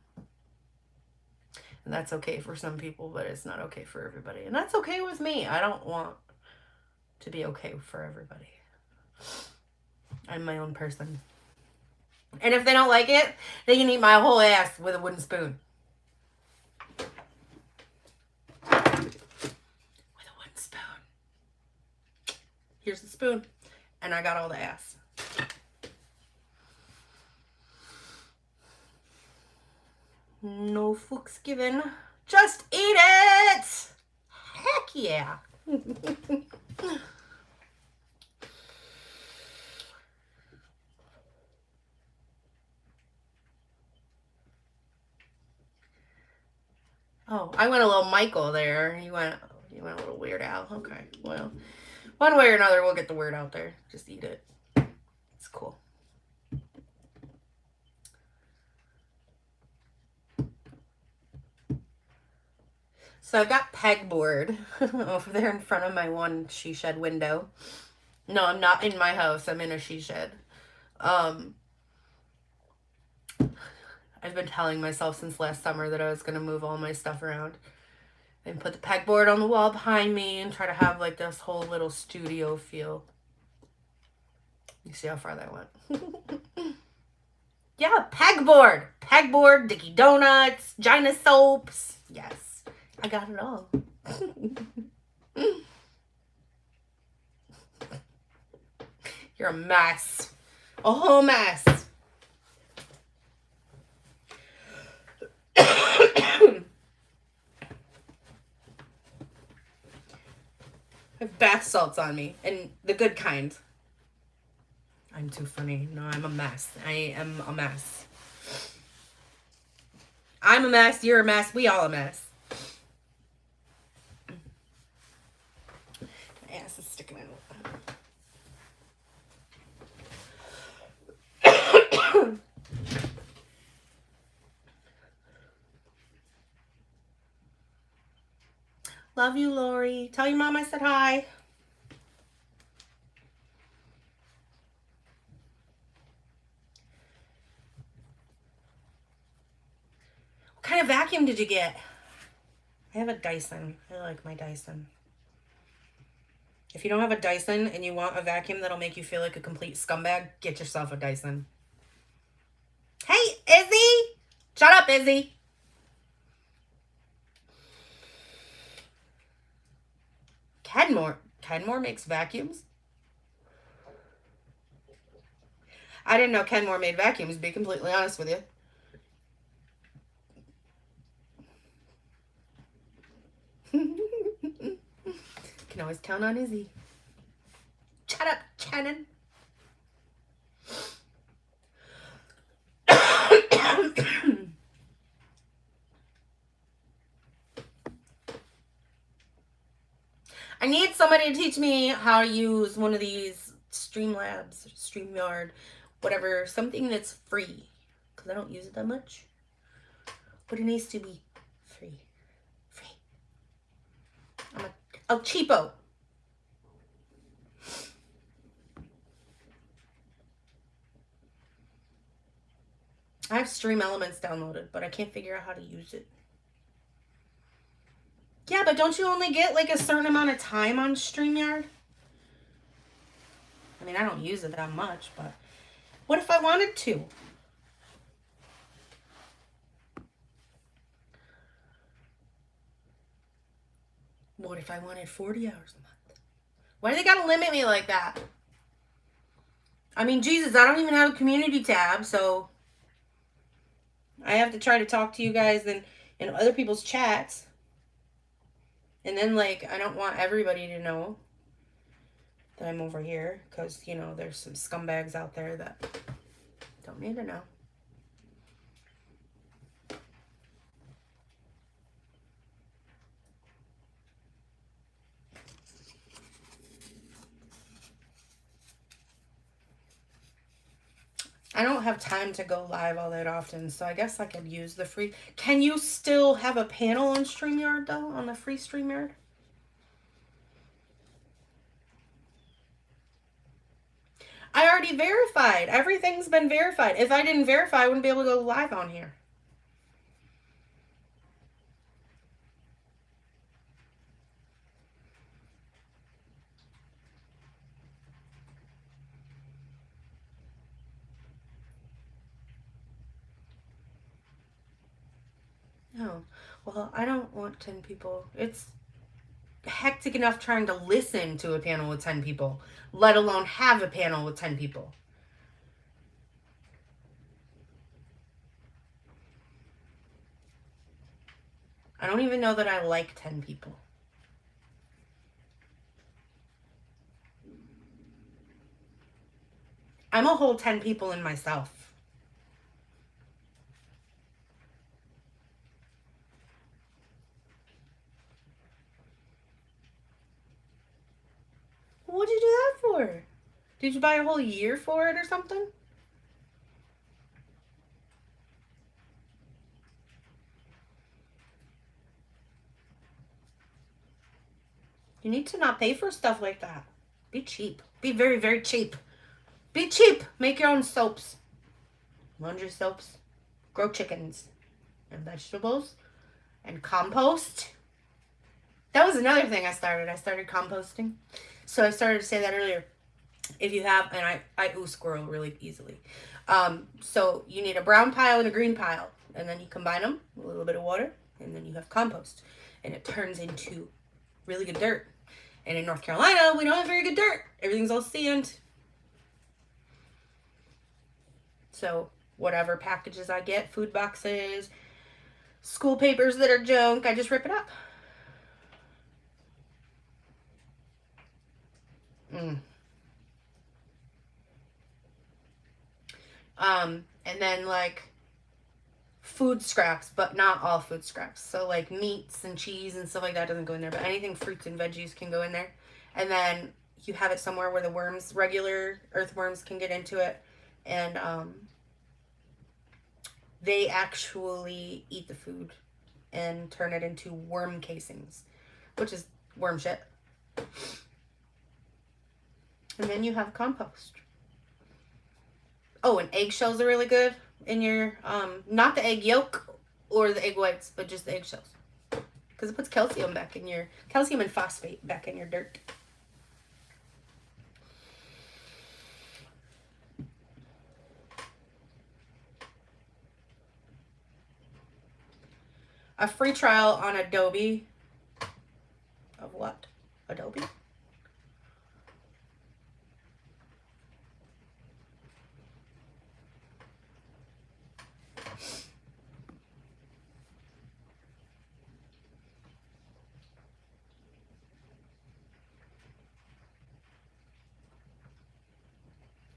And that's okay for some people, but it's not okay for everybody. And that's okay with me. I don't want to be okay for everybody. I'm my own person. And if they don't like it, they can eat my whole ass with a wooden spoon. With a wooden spoon. Here's the spoon. And I got all the ass. No fucks given. Just eat it! Heck yeah. Oh, I went a little Michael there. You went a little Weird Al. Okay, well, one way or another, we'll get the word out there. Just eat it. It's cool. So I've got pegboard over there in front of my one she shed window. No, I'm not in my house. I'm in a she shed. I've been telling myself since last summer that I was going to move all my stuff around and put the pegboard on the wall behind me and try to have like this whole little studio feel. You see how far that went? Yeah, pegboard. Pegboard, Dickey Donuts, Gina soaps. Yes, I got it all. You're a mess. A whole mess. I have bath salts on me, and the good kind. I'm too funny. No, I'm a mess. I am a mess. I'm a mess. You're a mess. We all a mess. My ass is sticking out. Love you, Lori. Tell your mom I said hi. What kind of vacuum did you get? I have a Dyson. I like my Dyson. If you don't have a Dyson and you want a vacuum that'll make you feel like a complete scumbag, get yourself a Dyson. Hey, Izzy! Shut up, Izzy! Kenmore makes vacuums? I didn't know Kenmore made vacuums, to be completely honest with you. Can always count on Izzy. Shut up, Shannon. I need somebody to teach me how to use one of these Streamlabs, StreamYard, whatever, something that's free. Because I don't use it that much. But it needs to be free. Free. I'm a cheapo. I have Stream Elements downloaded, but I can't figure out how to use it. Yeah, but don't you only get like a certain amount of time on StreamYard? I mean, I don't use it that much, but what if I wanted to? What if I wanted 40 hours a month? Why do they gotta limit me like that? I mean, Jesus, I don't even have a community tab, so I have to try to talk to you guys in other people's chats. And then, like, I don't want everybody to know that I'm over here because, you know, there's some scumbags out there that don't need to know. I don't have time to go live all that often, so I guess I could use the free. Can you still have a panel on StreamYard, though, on the free StreamYard? I already verified. Everything's been verified. If I didn't verify, I wouldn't be able to go live on here. No. Well, I don't want 10 people. It's hectic enough trying to listen to a panel with 10 people, let alone have a panel with 10 people. I don't even know that I like 10 people. I'm a whole 10 people in myself. What'd you do that for? Did you buy a whole year for it or something? You need to not pay for stuff like that. Be cheap. Be very, very cheap. Be cheap. Make your own soaps. Laundry soaps. Grow chickens. And vegetables. And compost. That was another thing I started. I started composting. So I started to say that earlier. If you have, and I ooh squirrel really easily. So you need a brown pile and a green pile, and then you combine them with a little bit of water, and then you have compost, and it turns into really good dirt. And in North Carolina, we don't have very good dirt. Everything's all sand. So whatever packages I get, food boxes, school papers that are junk, I just rip it up. And then like food scraps, but not all food scraps. So like meats and cheese and stuff like that doesn't go in there, but anything fruits and veggies can go in there. And then you have it somewhere where the worms, regular earthworms, can get into it, and they actually eat the food and turn it into worm casings, which is worm shit. And then you have compost. Oh, and eggshells are really good in your, not the egg yolk or the egg whites, but just the eggshells. Because it puts calcium back in your, calcium and phosphate back in your dirt. A free trial on Adobe. Of what? Adobe?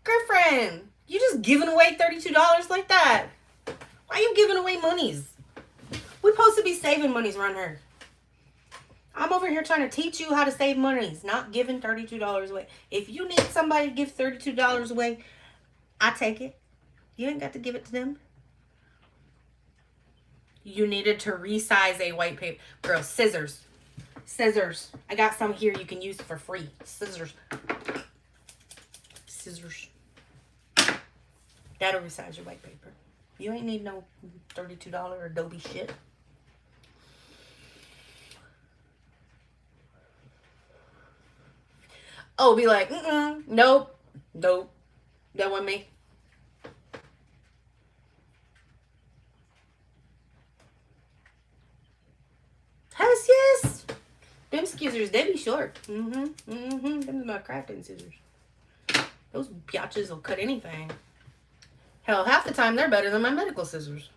Girlfriend, you just giving away $32 like that? Why are you giving away monies? We're supposed to be saving monies around here. I'm over here trying to teach you how to save monies, not giving $32 away. If you need somebody to give $32 away, I take it. You ain't got to give it to them. You needed to resize a white paper. Girl, scissors. Scissors. I got some here you can use for free. Scissors. Scissors. That'll resize your white paper. You ain't need no $32 Adobe shit. Oh, be like, nope, nope, that wasn't me. Yes. Them scissors, they be short. Them are my crafting scissors. Those biatches will cut anything. Hell, half the time they're better than my medical scissors.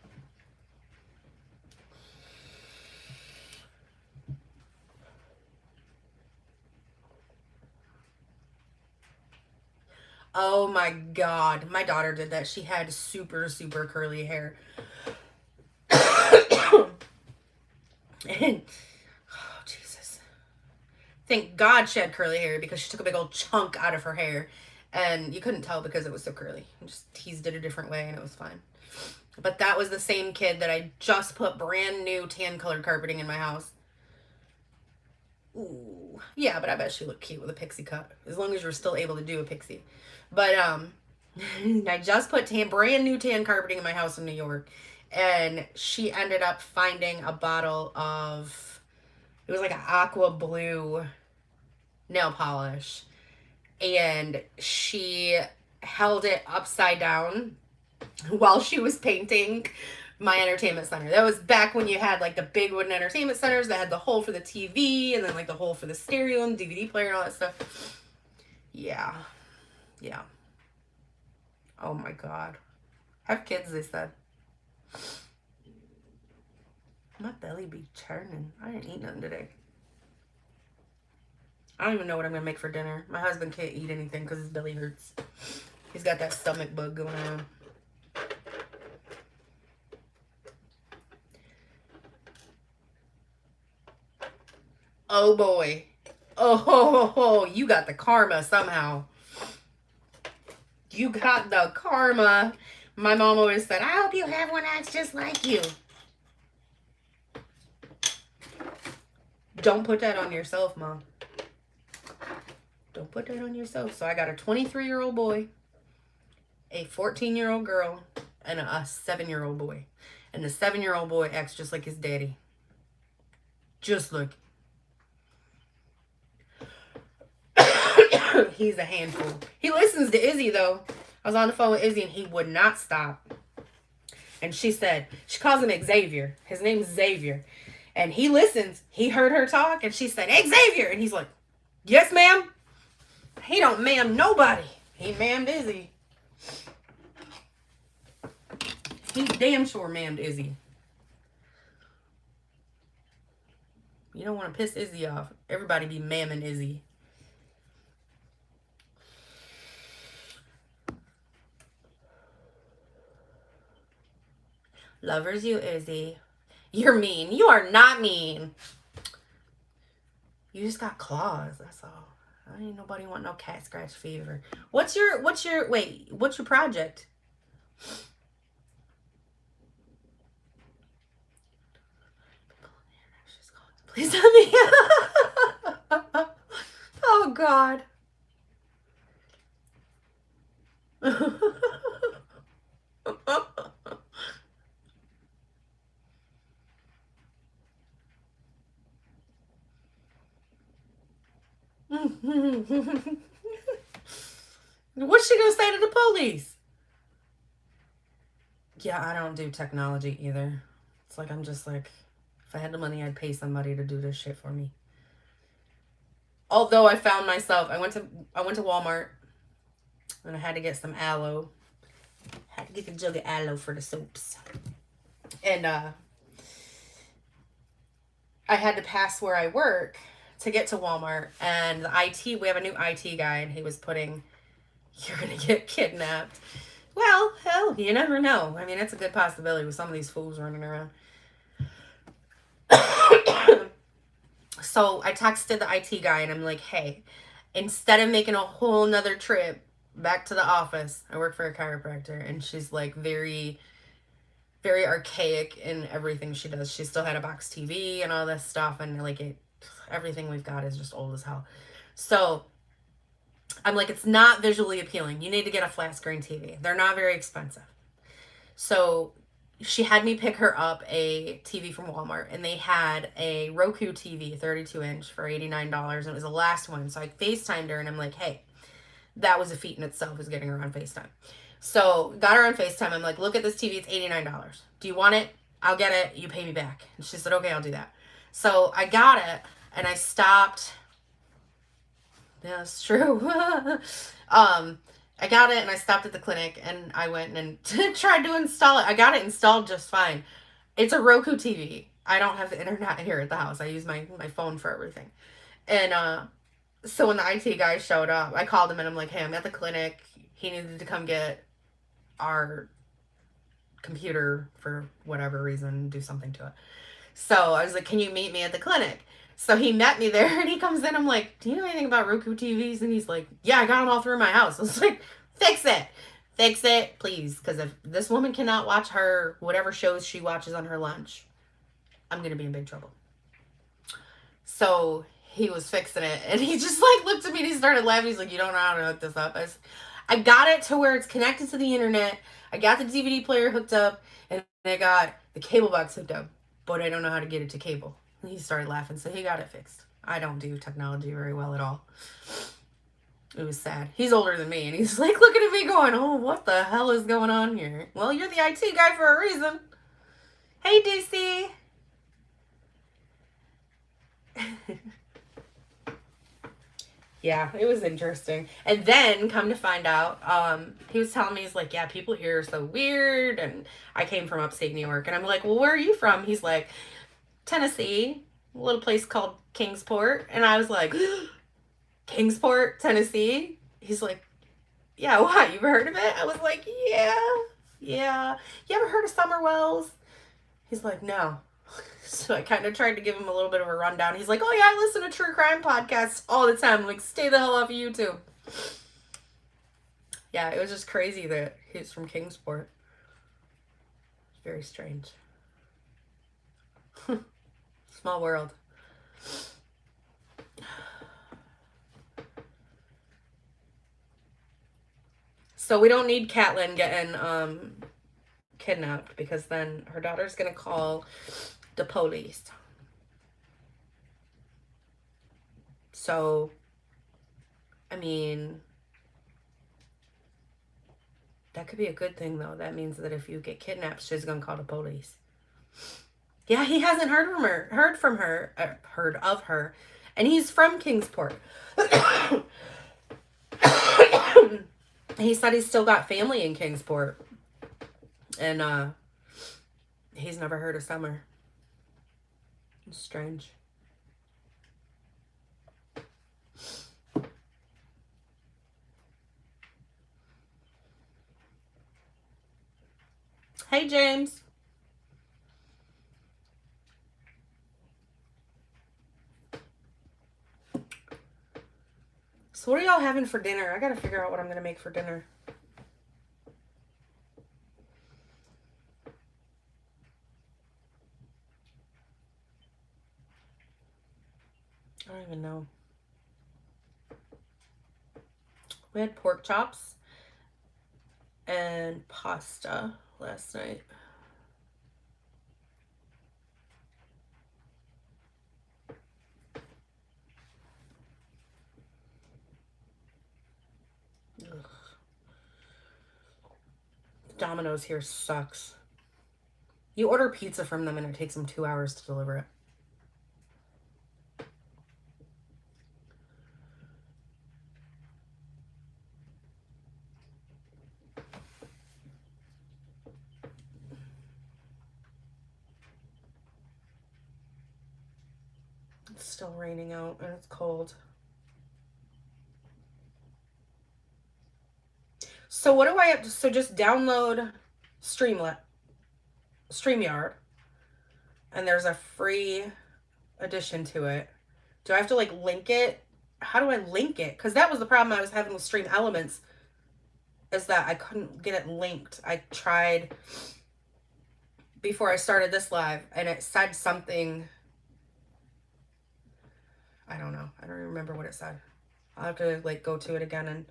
Oh my God. My daughter did that. She had super, super curly hair. And, oh, Jesus. Thank God she had curly hair because she took a big old chunk out of her hair. And you couldn't tell because it was so curly. I just teased it a different way and it was fine. But that was the same kid that I just put brand new tan colored carpeting in my house. Ooh. Yeah, but I bet she looked cute with a pixie cut. As long as you're still able to do a pixie. But I just put brand new tan carpeting in my house in New York. And she ended up finding a bottle of, it was like an aqua blue nail polish. And she held it upside down while she was painting my entertainment center. That was back when you had like the big wooden entertainment centers that had the hole for the TV and then like the hole for the stereo and DVD player and all that stuff. Yeah. Yeah. Oh my God. Have kids, they said. My belly be churning. I didn't eat nothing today. I don't even know what I'm going to make for dinner. My husband can't eat anything because his belly hurts. He's got that stomach bug going on. Oh boy. Oh, you got the karma somehow. You got the karma. My mom always said, I hope you have one that's just like you. Don't put that on yourself, Mom. Don't put that on yourself. So I got a 23-year-old boy, a 14-year-old girl, and a 7-year-old boy. And the 7-year-old boy acts just like his daddy. Just like. He's a handful. He listens to Izzy, though. I was on the phone with Izzy and he would not stop. And she said, she calls him Xavier. His name's Xavier. And he listens. He heard her talk and she said, Xavier. And he's like, yes, ma'am. He don't ma'am nobody. He ma'amed Izzy. He damn sure ma'amed Izzy. You don't want to piss Izzy off. Everybody be ma'aming Izzy. Lovers you, Izzy. You're mean. You are not mean. You just got claws. That's all. I ain't nobody want no cat scratch fever. What's your project? Please tell me. Oh God. What's she gonna say to the police? Yeah, I don't do technology either. It's like I'm just like, if I had the money, I'd pay somebody to do this shit for me. Although I found myself, I went to Walmart and I had to get some aloe. Had to get the jug of aloe for the soaps. And I had to pass where I work to get to Walmart. And we have a new IT guy, and he was putting, you're going to get kidnapped. Well, hell, you never know. I mean, it's a good possibility with some of these fools running around. So I texted the IT guy, and I'm like, hey, instead of making a whole nother trip back to the office, I work for a chiropractor, and she's like very, very archaic in everything she does. She still had a box TV and all this stuff, and like everything we've got is just old as hell. So I'm like, it's not visually appealing. You need to get a flat screen TV. They're not very expensive. So she had me pick her up a TV from Walmart, and they had a Roku TV, 32-inch for $89, and it was the last one. So I FaceTimed her, and I'm like, hey, that was a feat in itself, is getting her on FaceTime. So got her on FaceTime. I'm like, look at this TV. It's $89. Do you want it? I'll get it. You pay me back. And she said, okay, I'll do that. So I got it, and I stopped. Yeah, it's true. I got it, and I stopped at the clinic, and I went and tried to install it. I got it installed just fine. It's a Roku TV. I don't have the internet here at the house. I use my phone for everything. And so when the IT guy showed up, I called him, and I'm like, hey, I'm at the clinic. He needed to come get our computer for whatever reason, do something to it. So I was like, can you meet me at the clinic? So he met me there, and he comes in. I'm like, do you know anything about Roku TVs? And he's like, yeah, I got them all through my house. I was like, fix it, please. Because if this woman cannot watch her whatever shows she watches on her lunch, I'm going to be in big trouble. So he was fixing it, and he just like looked at me and he started laughing. He's like, you don't know how to hook this up. I got it to where it's connected to the internet. I got the DVD player hooked up, and I got the cable box hooked up, but I don't know how to get it to cable. And he started laughing, so he got it fixed. I don't do technology very well at all. It was sad. He's older than me, and he's like looking at me going, oh, what the hell is going on here? Well, you're the IT guy for a reason. Hey, DC. Yeah, it was interesting. And then, come to find out, he was telling me, he's like, yeah, people here are so weird, and I came from upstate New York. And I'm like, well, where are you from? He's like, Tennessee, a little place called Kingsport. And I was like, Kingsport, Tennessee? He's like, yeah, what? You ever heard of it? I was like, yeah. You ever heard of Summerwells? He's like, no. So I kind of tried to give him a little bit of a rundown. He's like, oh yeah, I listen to true crime podcasts all the time. I'm like, stay the hell off of YouTube. Yeah, it was just crazy that he's from Kingsport. It's very strange. Small world. So we don't need Catelyn getting kidnapped, because then her daughter's gonna call the police. So, I mean, That could be a good thing, though. That means that if you get kidnapped, she's gonna call the police. Yeah, he hasn't heard of her, and he's from Kingsport. He said he's still got family in Kingsport, and he's never heard of Summer. It's strange. Hey, James. So what are y'all having for dinner? I gotta figure out what I'm gonna make for dinner. I don't even know. We had pork chops and pasta last night. Ugh. Domino's here sucks. You order pizza from them and it takes them 2 hours to deliver it. It's still raining out and it's cold. So what do I have to, so just download StreamYard, and there's a free addition to it. Do I have to like link it? How do I link it? Because that was the problem I was having with Stream Elements, is that I couldn't get it linked. I tried before I started this live and it said something. I don't know. I don't even remember what it said. I'll have to like go to it again and.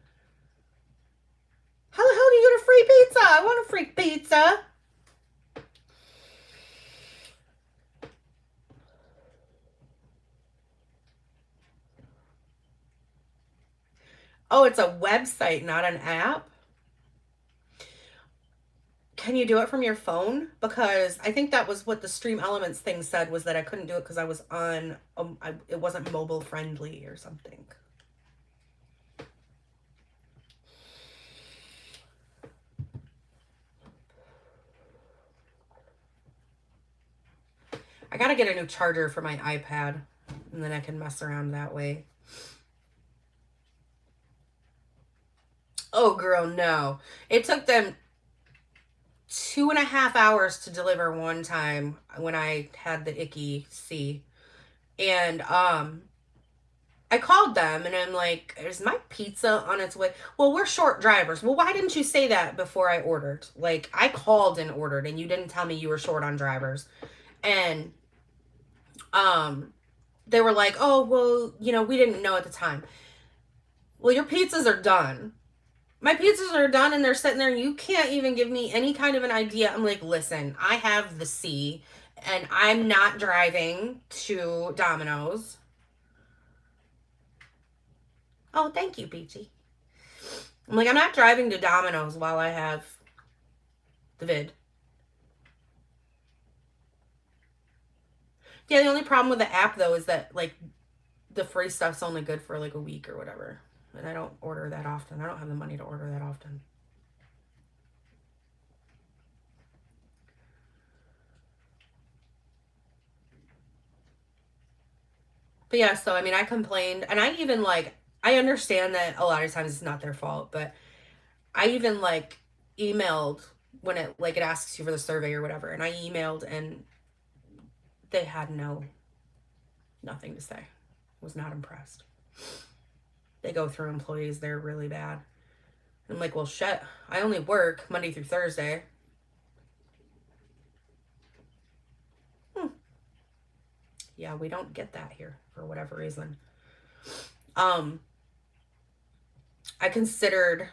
How the hell do you get a free pizza? I want a free pizza. Oh, it's a website, not an app? Can you do it from your phone? Because I think that was what the Stream Elements thing said, was that I couldn't do it because I was on, it wasn't mobile friendly or something. I gotta get a new charger for my iPad, and then I can mess around that way. Oh, girl, no. It took them 2.5 hours to deliver one time when I had the icky C. And I called them and I'm like, is my pizza on its way? Well, we're short drivers. Well, why didn't you say that before I ordered? Like, I called and ordered and you didn't tell me you were short on drivers. And they were like, oh, well, you know, we didn't know at the time. Well, your pizzas are done. My pizzas are done and they're sitting there and you can't even give me any kind of an idea. I'm like, listen, I have the C and I'm not driving to Domino's. Oh, thank you, Peachy. I'm like, I'm not driving to Domino's while I have the vid. Yeah, the only problem with the app, though, is that, like, the free stuff's only good for, like, a week or whatever. And I don't order that often. I don't have the money to order that often. But yeah, so, I mean, I complained. And I even, like, I understand that a lot of times it's not their fault. But I even, like, emailed when it, like, it asks you for the survey or whatever. And I emailed and they had nothing to say. Was not impressed. They go through employees, they're really bad. I'm like, well, shit, I only work Monday through Thursday. Yeah, we don't get that here for whatever reason. I considered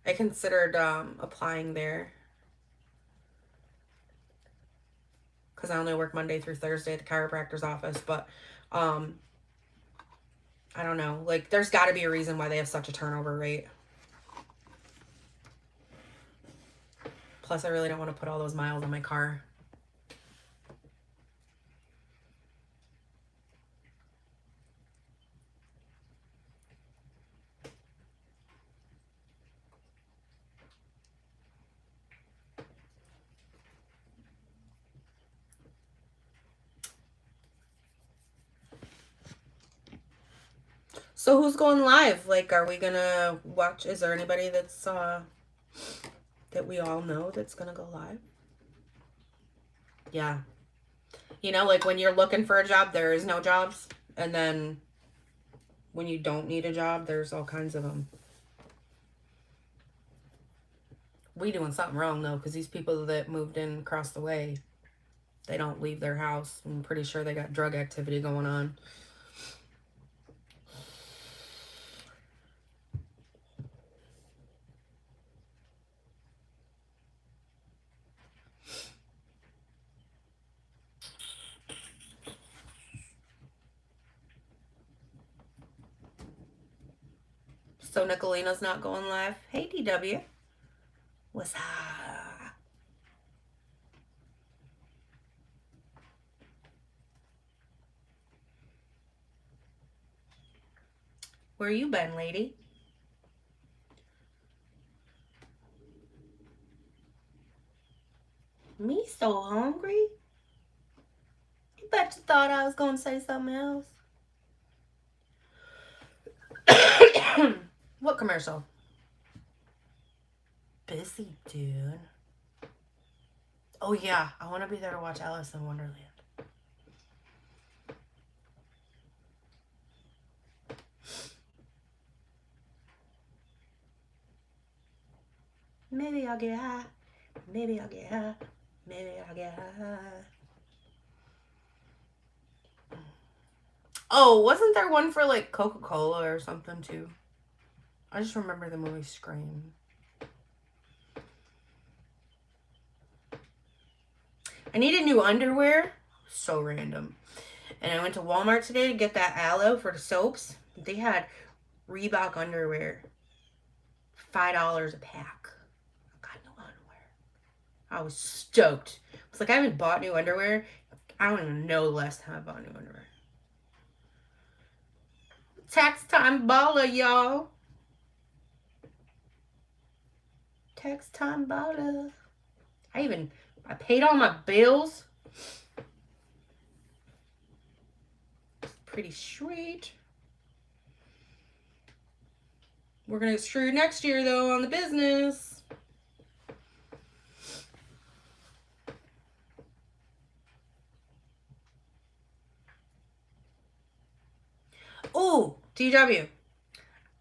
applying there because I only work Monday through Thursday at the chiropractor's office, but I don't know. Like, there's got to be a reason why they have such a turnover rate. Plus, I really don't want to put all those miles on my car. So who's going live? Like, are we gonna watch? Is there anybody that's that we all know that's gonna go live? Yeah. You know, like when you're looking for a job, there is no jobs. And then when you don't need a job, there's all kinds of them. We doing something wrong, though, because these people that moved in across the way, they don't leave their house. I'm pretty sure they got drug activity going on. So Nicolina's not going live. Hey, DW. What's up? Where you been, lady? Me so hungry? You bet you thought I was going to say something else. What commercial? Busy, dude. Oh, yeah. I want to be there to watch Alice in Wonderland. Maybe I'll get high. Maybe I'll get high. Maybe I'll get high. Oh, wasn't there one for like Coca-Cola or something too? I just remember the movie Scream. I needed new underwear. So random. And I went to Walmart today to get that aloe for the soaps. They had Reebok underwear. $5 a pack. I got no underwear. I was stoked. I was like, I haven't bought new underwear. I don't even know the last time I bought new underwear. Tax time baller, y'all. Tax time baller. I paid all my bills. Pretty sweet. We're gonna get screwed next year though on the business. Oh, DW.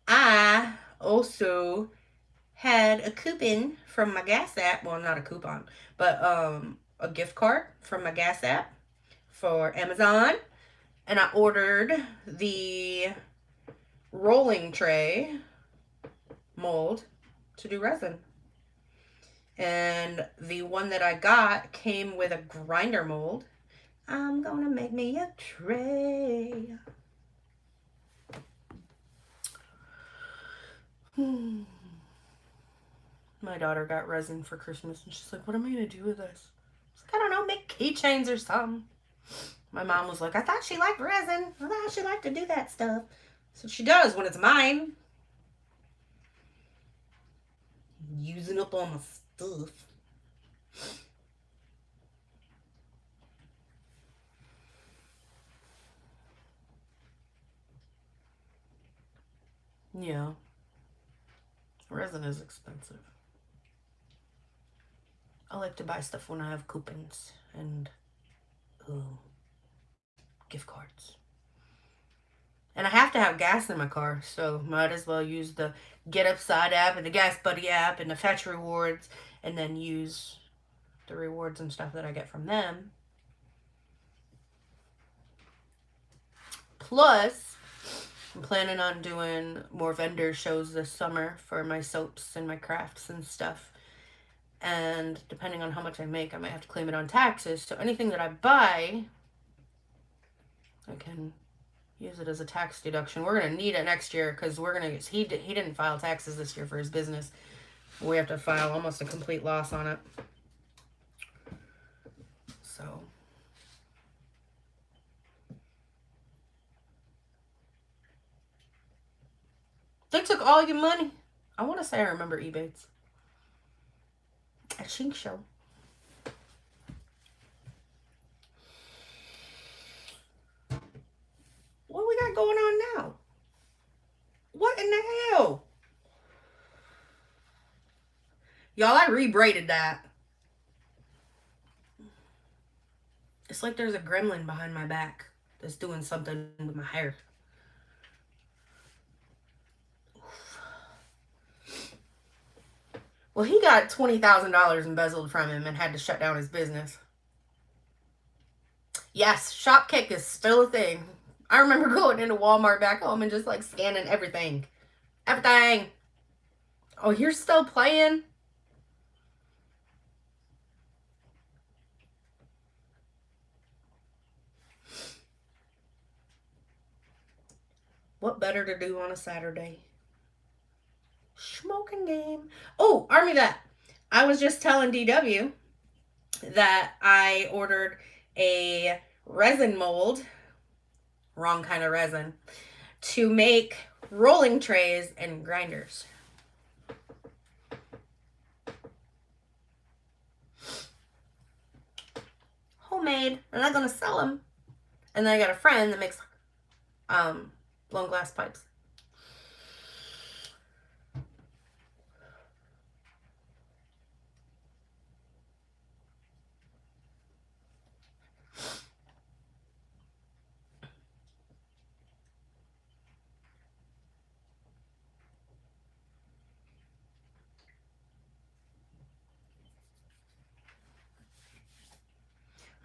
I also had a coupon from my gas app. Well, not a coupon, but a gift card from my gas app for Amazon. And I ordered the rolling tray mold to do resin. And the one that I got came with a grinder mold. I'm gonna make me a tray. My daughter got resin for Christmas and she's like, what am I gonna do with this? I was like, I don't know, make keychains or something. My mom was like, I thought she liked resin. I thought she liked to do that stuff. So she does when it's mine. Using up all my stuff. Yeah. Resin is expensive. I like to buy stuff when I have coupons and gift cards. And I have to have gas in my car, so might as well use the Get Upside app and the Gas Buddy app and the Fetch Rewards, and then use the rewards and stuff that I get from them. Plus, I'm planning on doing more vendor shows this summer for my soaps and my crafts and stuff. And depending on how much I make, I might have to claim it on taxes. So anything that I buy, I can use it as a tax deduction. We're going to need it next year because he didn't file taxes this year for his business. We have to file almost a complete loss on it. So. They took all your money. I want to say I remember Ebates. A chink show. What we got going on now? What in the hell? Y'all, I rebraided that. It's like there's a gremlin behind my back that's doing something with my hair. Well, he got $20,000 embezzled from him and had to shut down his business. Yes, Shopkick is still a thing. I remember going into Walmart back home and just like scanning everything. Everything. Oh, you're still playing? What better to do on a Saturday? Smoking game. Oh, Army Vet. I was just telling DW that I ordered a resin mold, wrong kind of resin, to make rolling trays and grinders. Homemade. I'm not going to sell them. And then I got a friend that makes blown glass pipes.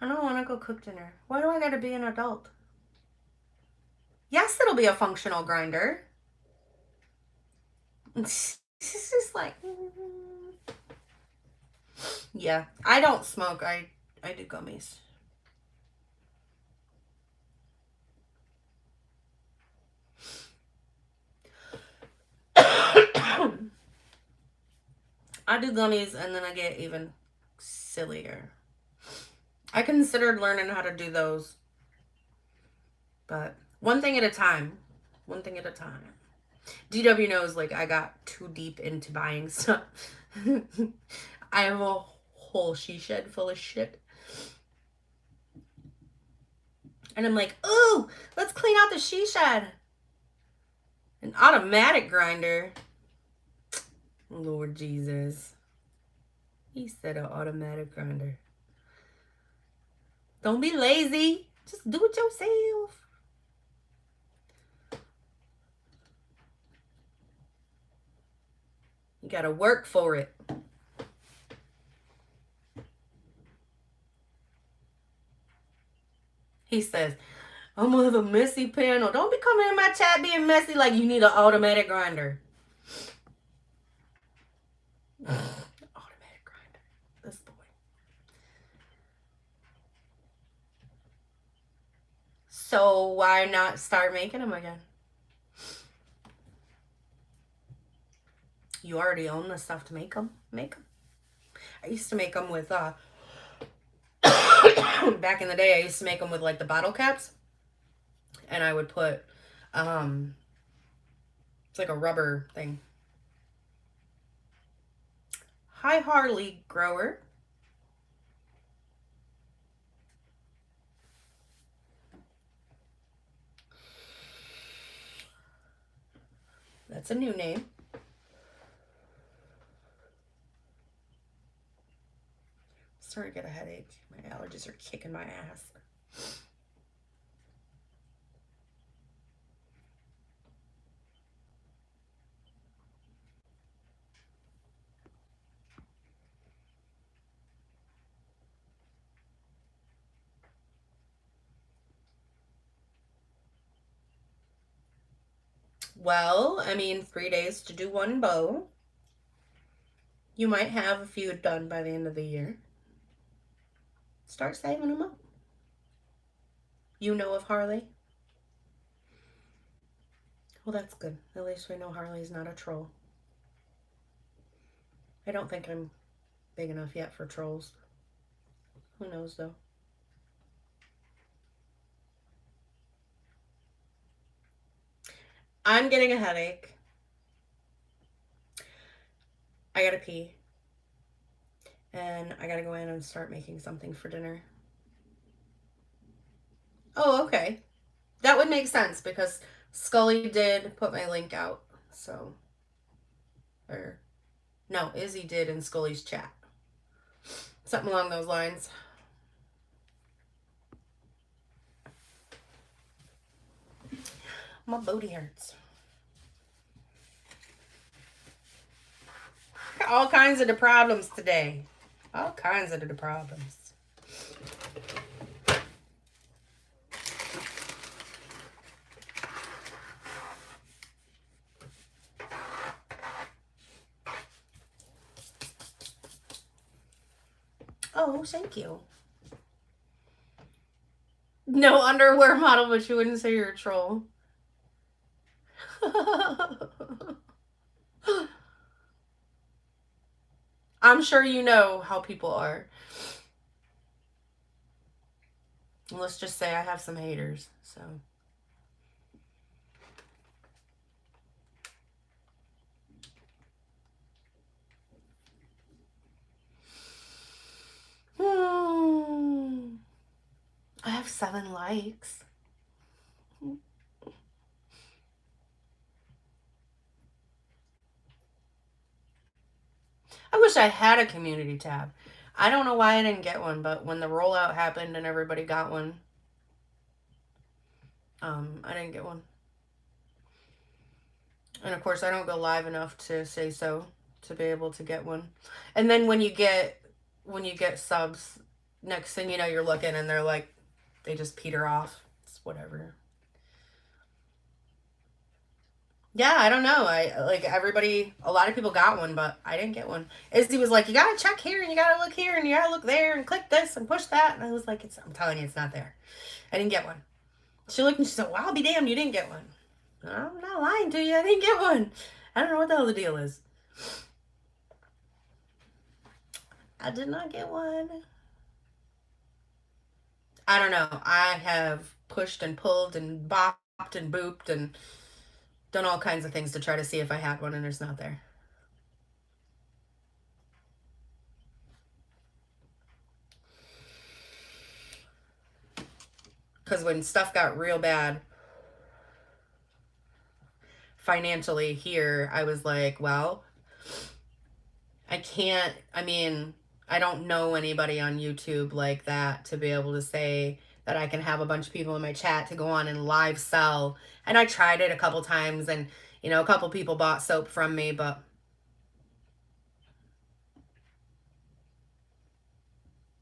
I don't want to go cook dinner. Why do I got to be an adult? Yes, it'll be a functional grinder. It's just like... Yeah, I don't smoke. I do gummies. I do gummies and then I get even sillier. I considered learning how to do those. But one thing at a time. One thing at a time. DW knows like I got too deep into buying stuff. I have a whole she shed full of shit. And I'm like, ooh, let's clean out the she shed. An automatic grinder. Lord Jesus. He said an automatic grinder. Don't be lazy. Just do it yourself. You gotta work for it. He says, I'm gonna have a messy panel. Don't be coming in my chat being messy like you need an automatic grinder. Automatic grinder. This boy. So why not start making them again? You already own the stuff to make them. Make them. I used to make them with, back in the day, I used to make them with like the bottle caps. And I would put, it's like a rubber thing. Hi, Harley Grower. That's a new name. I'm starting to get a headache. My allergies are kicking my ass. Well, I mean, 3 days to do one bow. You might have a few done by the end of the year. Start saving them up. You know of Harley? Well, that's good. At least we know Harley's not a troll. I don't think I'm big enough yet for trolls. Who knows, though? I'm getting a headache. I gotta pee. And I gotta go in and start making something for dinner. Oh, okay. That would make sense because Scully did put my link out. So, or no, Izzy did in Scully's chat. Something along those lines. My booty hurts. All kinds of the problems today. All kinds of the problems. Oh, thank you. No underwear model, but you wouldn't say you're a troll. I'm sure you know how people are. Let's just say I have some haters, so. I have 7 likes. I wish I had a community tab. I don't know why I didn't get one, but when the rollout happened and everybody got one, I didn't get one. And of course, I don't go live enough to say so to be able to get one. And then when you get subs, next thing you know, you're looking and they're like, they just peter off. It's whatever. Yeah, I don't know. I like everybody. A lot of people got one, but I didn't get one. Izzy was like, "You gotta check here, and you gotta look here, and you gotta look there, and click this, and push that." And I was like, I'm telling you, it's not there. I didn't get one." She looked and she said, "Well, I'll be damned, you didn't get one." I'm not lying to you. I didn't get one. I don't know what the hell the deal is. I did not get one. I don't know. I have pushed and pulled and bopped and booped and done all kinds of things to try to see if I had one, and it's not there. Because when stuff got real bad financially here, I was like, well, I can't, I mean, I don't know anybody on YouTube like that to be able to say that I can have a bunch of people in my chat to go on and live sell. And I tried it a couple times and, you know, a couple people bought soap from me, but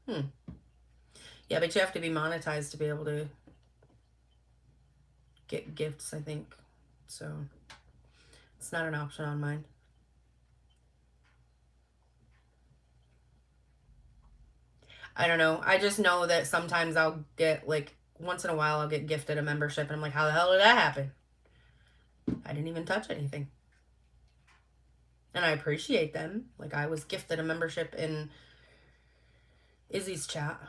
yeah, but you have to be monetized to be able to get gifts, I think. So it's not an option on mine. I don't know. I just know that sometimes I'll get, like, once in a while I'll get gifted a membership and I'm like, how the hell did that happen? I didn't even touch anything. And I appreciate them. Like, I was gifted a membership in Izzy's chat.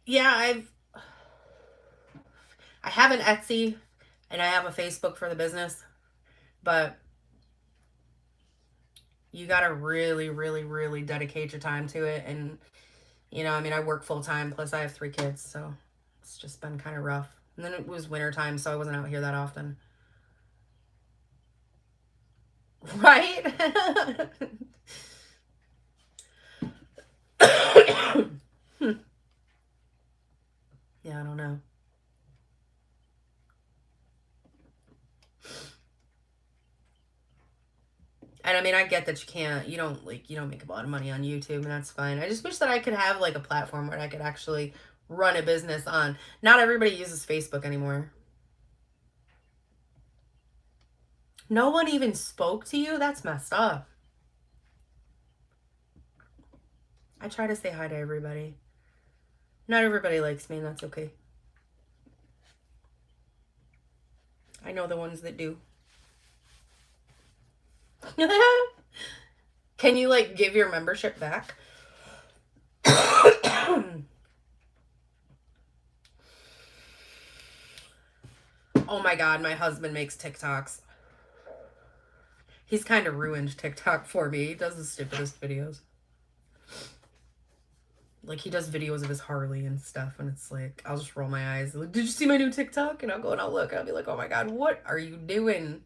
Yeah, I have an Etsy and I have a Facebook for the business, but you gotta really, really, really dedicate your time to it. And, you know, I mean, I work full time, plus I have 3 kids, so it's just been kind of rough. And then it was winter time, so I wasn't out here that often. Right? Yeah, I don't know. And I mean, I get that you don't make a lot of money on YouTube, and that's fine. I just wish that I could have like a platform where I could actually run a business on. Not everybody uses Facebook anymore. No one even spoke to you? That's messed up. I try to say hi to everybody. Not everybody likes me, and that's okay. I know the ones that do. Can you like give your membership back? Oh my god, my husband makes TikToks. He's kind of ruined TikTok for me. He does the stupidest videos. Like, he does videos of his Harley and stuff, and it's like, I'll just roll my eyes. Like, did you see my new TikTok? And I'll go and I'll look, and I'll be like, oh my god, what are you doing?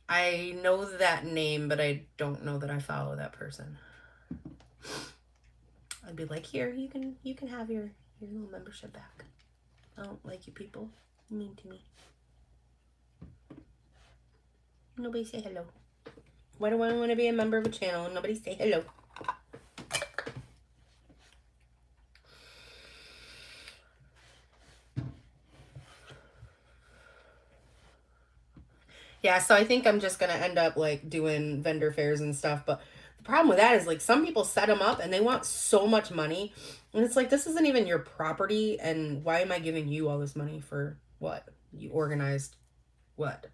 I know that name, but I don't know that I follow that person. I'd be like, here, you can have your little membership back. I don't like you people. You're mean to me. Nobody say hello. Why do I want to be a member of a channel and nobody say hello? Yeah, so I think I'm just going to end up like doing vendor fairs and stuff. But the problem with that is like some people set them up and they want so much money. And it's like, this isn't even your property. And why am I giving you all this money for what? You organized what?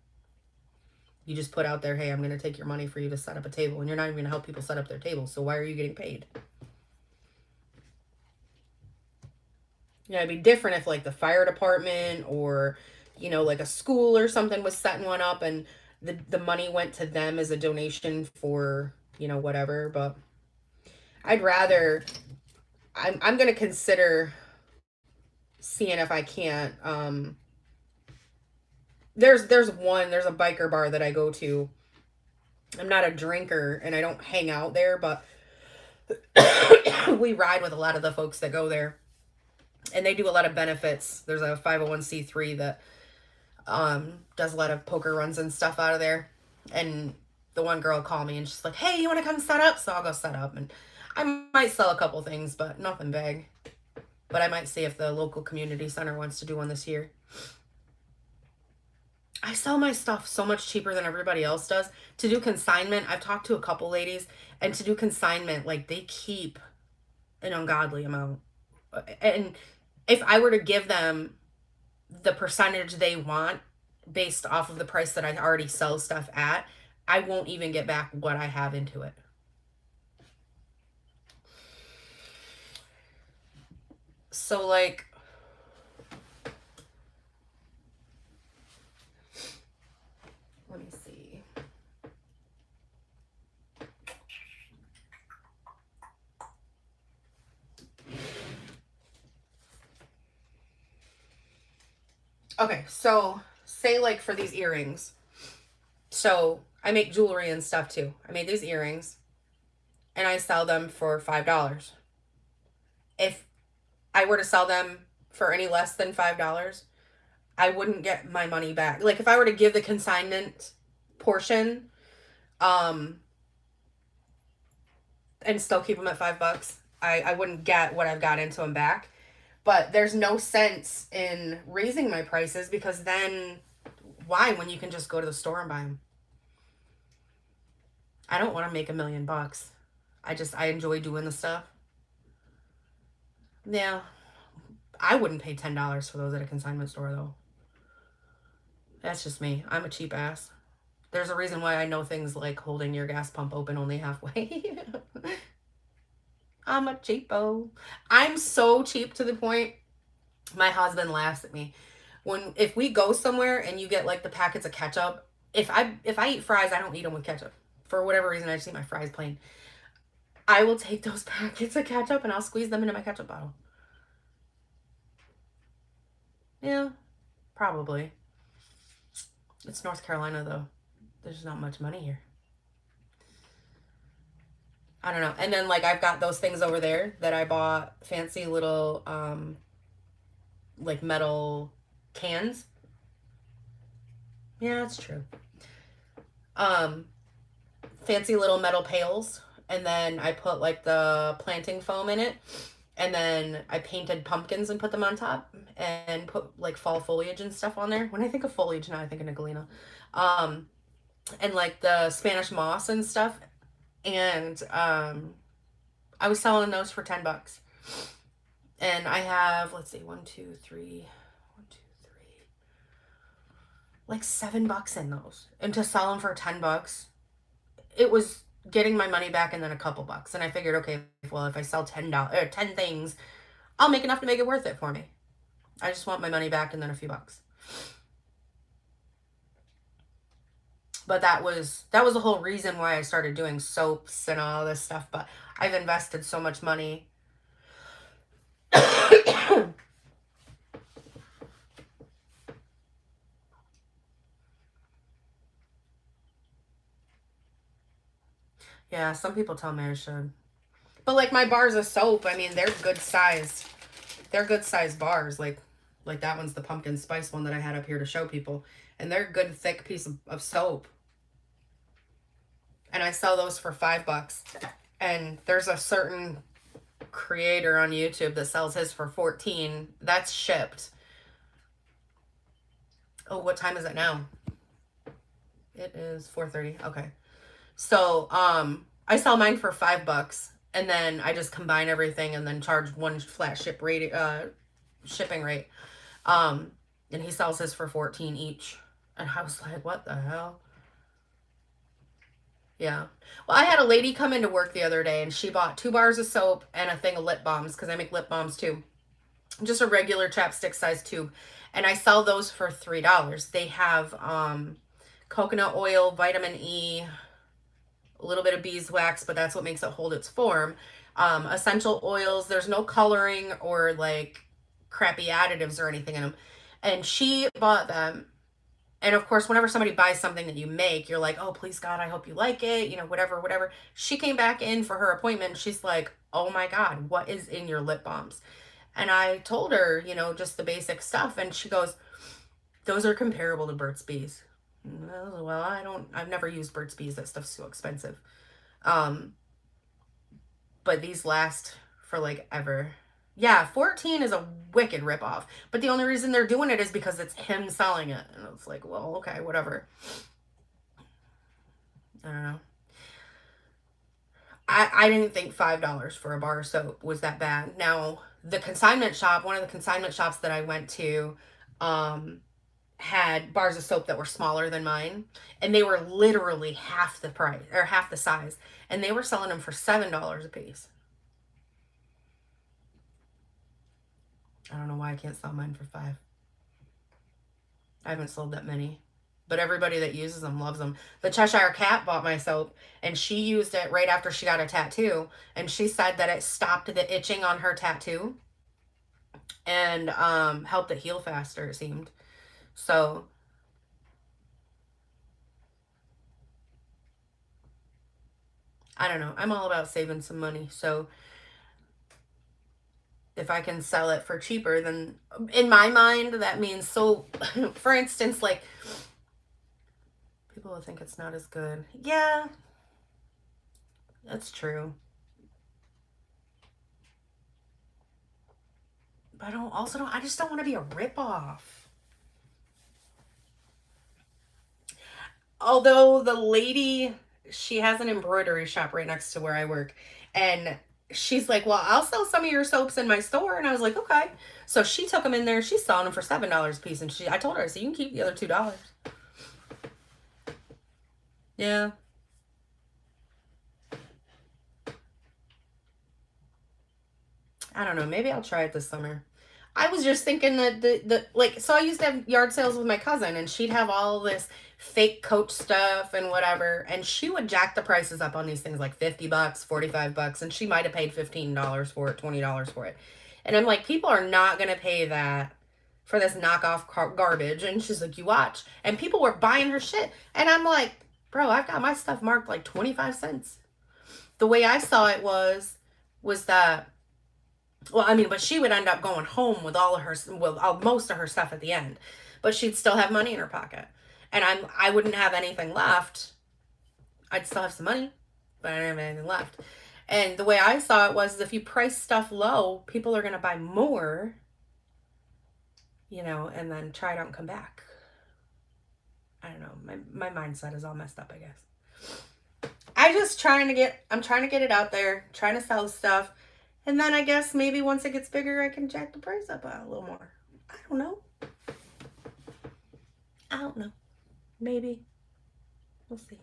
You just put out there, hey, I'm going to take your money for you to set up a table. And you're not even going to help people set up their table. So why are you getting paid? Yeah, it'd be different if like the fire department or, you know, like a school or something was setting one up and the money went to them as a donation for, you know, whatever. But I'd rather, I'm going to consider seeing if I can't, there's a biker bar that I go to. I'm not a drinker and I don't hang out there, but we ride with a lot of the folks that go there. And they do a lot of benefits. There's a 501c3 that does a lot of poker runs and stuff out of there. And the one girl called me and she's like, hey, you want to come set up? So I'll go set up. And I might sell a couple things, but nothing big. But I might see if the local community center wants to do one this year. I sell my stuff so much cheaper than everybody else does. To do consignment, I've talked to a couple ladies, and to do consignment, like, they keep an ungodly amount. And if I were to give them the percentage they want based off of the price that I already sell stuff at, I won't even get back what I have into it. So, like, let me see. Okay, so say like for these earrings. So I make jewelry and stuff too. I made these earrings and I sell them for $5. If I were to sell them for any less than $5, I wouldn't get my money back. Like if I were to give the consignment portion, and still keep them at $5, I wouldn't get what I've got into them back. But there's no sense in raising my prices because then why when you can just go to the store and buy them? I don't want to make $1 million. I enjoy doing the stuff. Yeah. I wouldn't pay $10 for those at a consignment store though. That's just me. I'm a cheap ass. There's a reason why I know things like holding your gas pump open only halfway. I'm a cheapo. I'm so cheap to the point my husband laughs at me. If we go somewhere and you get like the packets of ketchup, if I eat fries, I don't eat them with ketchup. For whatever reason, I just eat my fries plain. I will take those packets of ketchup and I'll squeeze them into my ketchup bottle. Yeah, probably. It's North Carolina though. There's not much money here. I don't know. And then like I've got those things over there that I bought, fancy little like metal cans. Yeah, that's true. Fancy little metal pails, and then I put like the planting foam in it, and then I painted pumpkins and put them on top and put like fall foliage and stuff on there. When I think of foliage now, I think of Nicolina. And like the Spanish moss and stuff. And I was selling those for $10. And I have, let's see, 1, 2, 3, like $7 in those. And to sell them for $10, it was getting my money back and then a couple bucks. And I figured, okay, well, if I sell $10 10 things, I'll make enough to make it worth it for me. I just want my money back and then a few bucks. But that was the whole reason why I started doing soaps and all this stuff. But I've invested so much money. Yeah, some people tell me I should. But like my bars of soap, I mean, they're good size. They're good size bars. Like that one's the pumpkin spice one that I had up here to show people. And they're a good thick piece of soap. And I sell those for $5. And there's a certain creator on YouTube that sells his for 14. That's shipped. Oh, what time is it now? It is 4:30. Okay. So, I sell mine for $5, and then I just combine everything and then charge one flat shipping rate. And he sells his for 14 each. And I was like, what the hell? Yeah. Well, I had a lady come into work the other day and she bought 2 bars of soap and a thing of lip balms because I make lip balms too. Just a regular chapstick size tube. And I sell those for $3. They have coconut oil, vitamin E, a little bit of beeswax, but that's what makes it hold its form. Essential oils, there's no coloring or like crappy additives or anything in them. And she bought them. And of course, whenever somebody buys something that you make, you're like, oh, please God, I hope you like it, whatever, whatever. She came back in for her appointment. And she's like, oh my God, what is in your lip balms? And I told her, just the basic stuff. And she goes, those are comparable to Burt's Bees. Well, I've never used Burt's Bees. That stuff's so expensive. But these last for like ever. Yeah, 14 is a wicked ripoff. But the only reason they're doing it is because it's him selling it. And it's like, well, okay, whatever. I don't know. I didn't think $5 for a bar of soap was that bad. Now, the consignment shop, one of the consignment shops that I went to, had bars of soap that were smaller than mine, and they were literally half the price or half the size, and they were selling them for $7 a piece. I don't know why I can't sell mine for 5. I haven't sold that many, but everybody that uses them loves them. The Cheshire Cat bought my soap, and she used it right after she got a tattoo, and she said that it stopped the itching on her tattoo and helped it heal faster, it seemed. So I don't know. I'm all about saving some money. So if I can sell it for cheaper, then in my mind, that means, so for instance, like people will think it's not as good. Yeah, that's true. But I just don't want to be a ripoff. Although the lady, she has an embroidery shop right next to where I work. And she's like, well, I'll sell some of your soaps in my store. And I was like, okay. So she took them in there. She's selling them for $7 a piece. And I told her, so you can keep the other $2. Yeah. I don't know. Maybe I'll try it this summer. I was just thinking that so I used to have yard sales with my cousin, and she'd have all this fake Coach stuff and whatever, and she would jack the prices up on these things like $50, $45, and she might have paid $15 for it, $20 for it. And I'm like, people are not gonna pay that for this knockoff garbage. And she's like, you watch. And people were buying her shit, and I'm like, bro, I've got my stuff marked like 25 cents. The way I saw it was that, well, I mean, but she would end up going home with most of her stuff at the end, but she'd still have money in her pocket, and I wouldn't have anything left. I'd still have some money, but I didn't have anything left. And the way I saw it was, if you price stuff low, people are gonna buy more, and then try it out and come back. I don't know. My mindset is all messed up, I guess. I'm trying to get it out there, trying to sell stuff. And then I guess maybe once it gets bigger, I can jack the price up a little more. I don't know. I don't know. Maybe. We'll see.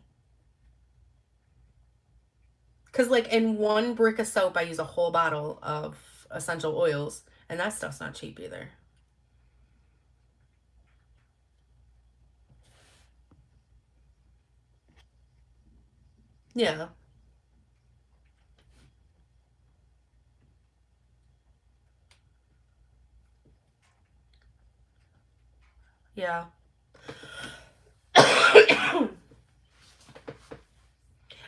Because, like, in one brick of soap, I use a whole bottle of essential oils, and that stuff's not cheap either. Yeah. Yeah.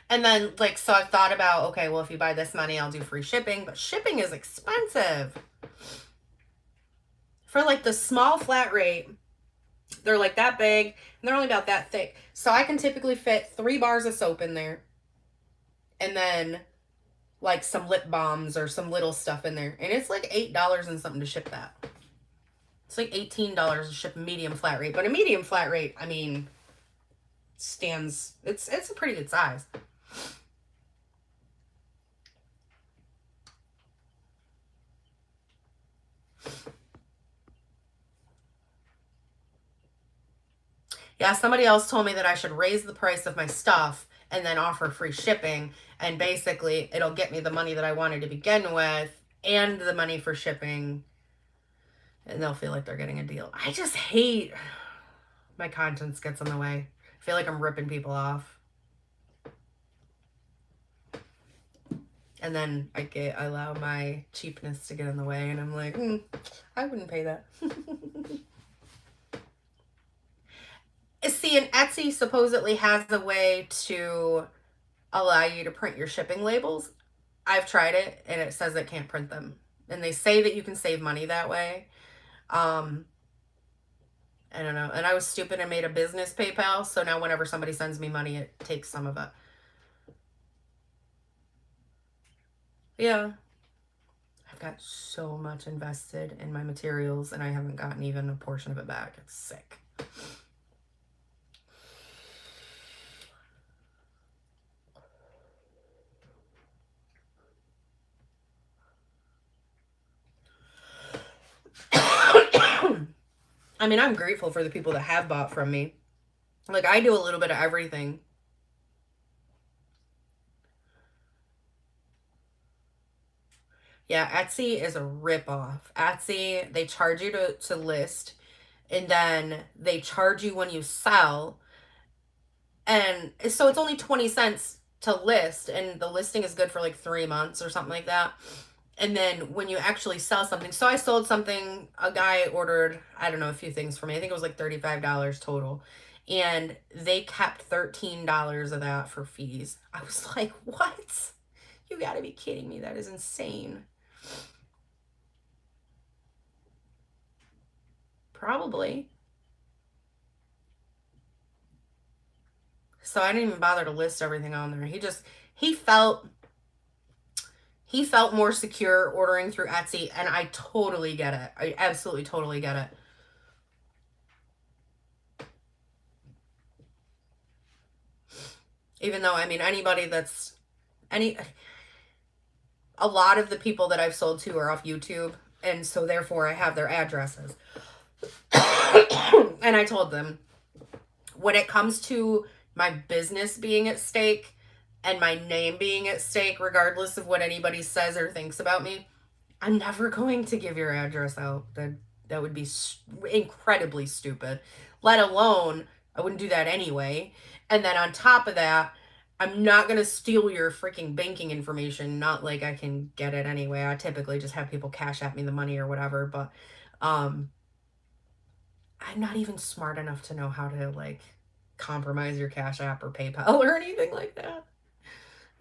And then, like, so I've thought about, okay, well, if you buy this many, I'll do free shipping, but shipping is expensive. For, like, the small flat rate, they're, like, that big, and they're only about that thick. So I can typically fit 3 bars of soap in there, and then, like, some lip balms or some little stuff in there. And it's, like, $8 and something to ship that. It's, like, $18 to ship a medium flat rate. But a medium flat rate, I mean, it's a pretty good size. Yeah, somebody else told me that I should raise the price of my stuff and then offer free shipping. And basically, it'll get me the money that I wanted to begin with and the money for shipping. And they'll feel like they're getting a deal. I just hate my conscience gets in the way. I feel like I'm ripping people off. And then I allow my cheapness to get in the way. And I'm like, I wouldn't pay that. See, and Etsy supposedly has a way to allow you to print your shipping labels. I've tried it and it says it can't print them. And they say that you can save money that way. I don't know. And I was stupid and made a business PayPal. So now whenever somebody sends me money, it takes some of it. Yeah. I've got so much invested in my materials and I haven't gotten even a portion of it back. It's sick. I mean, I'm grateful for the people that have bought from me. Like, I do a little bit of everything. Yeah, Etsy is a ripoff. Etsy, they charge you to list, and then they charge you when you sell. And so it's only 20 cents to list, and the listing is good for like 3 months or something like that. And then when you actually sell something, so I sold something, a guy ordered, I don't know, a few things for me. I think it was like $35 total. And they kept $13 of that for fees. I was like, what? You gotta be kidding me. That is insane. Probably. So I didn't even bother to list everything on there. He felt he felt more secure ordering through Etsy, and I totally get it. I absolutely totally get it. Even though, I mean, a lot of the people that I've sold to are off YouTube, and so therefore I have their addresses. And I told them, when it comes to my business being at stake and my name being at stake, regardless of what anybody says or thinks about me, I'm never going to give your address out. That would be incredibly stupid. Let alone, I wouldn't do that anyway. And then on top of that, I'm not going to steal your freaking banking information. Not like I can get it anyway. I typically just have people cash at me the money or whatever, but um I'm not even smart enough to know how to, like, compromise your Cash App or PayPal or anything like that.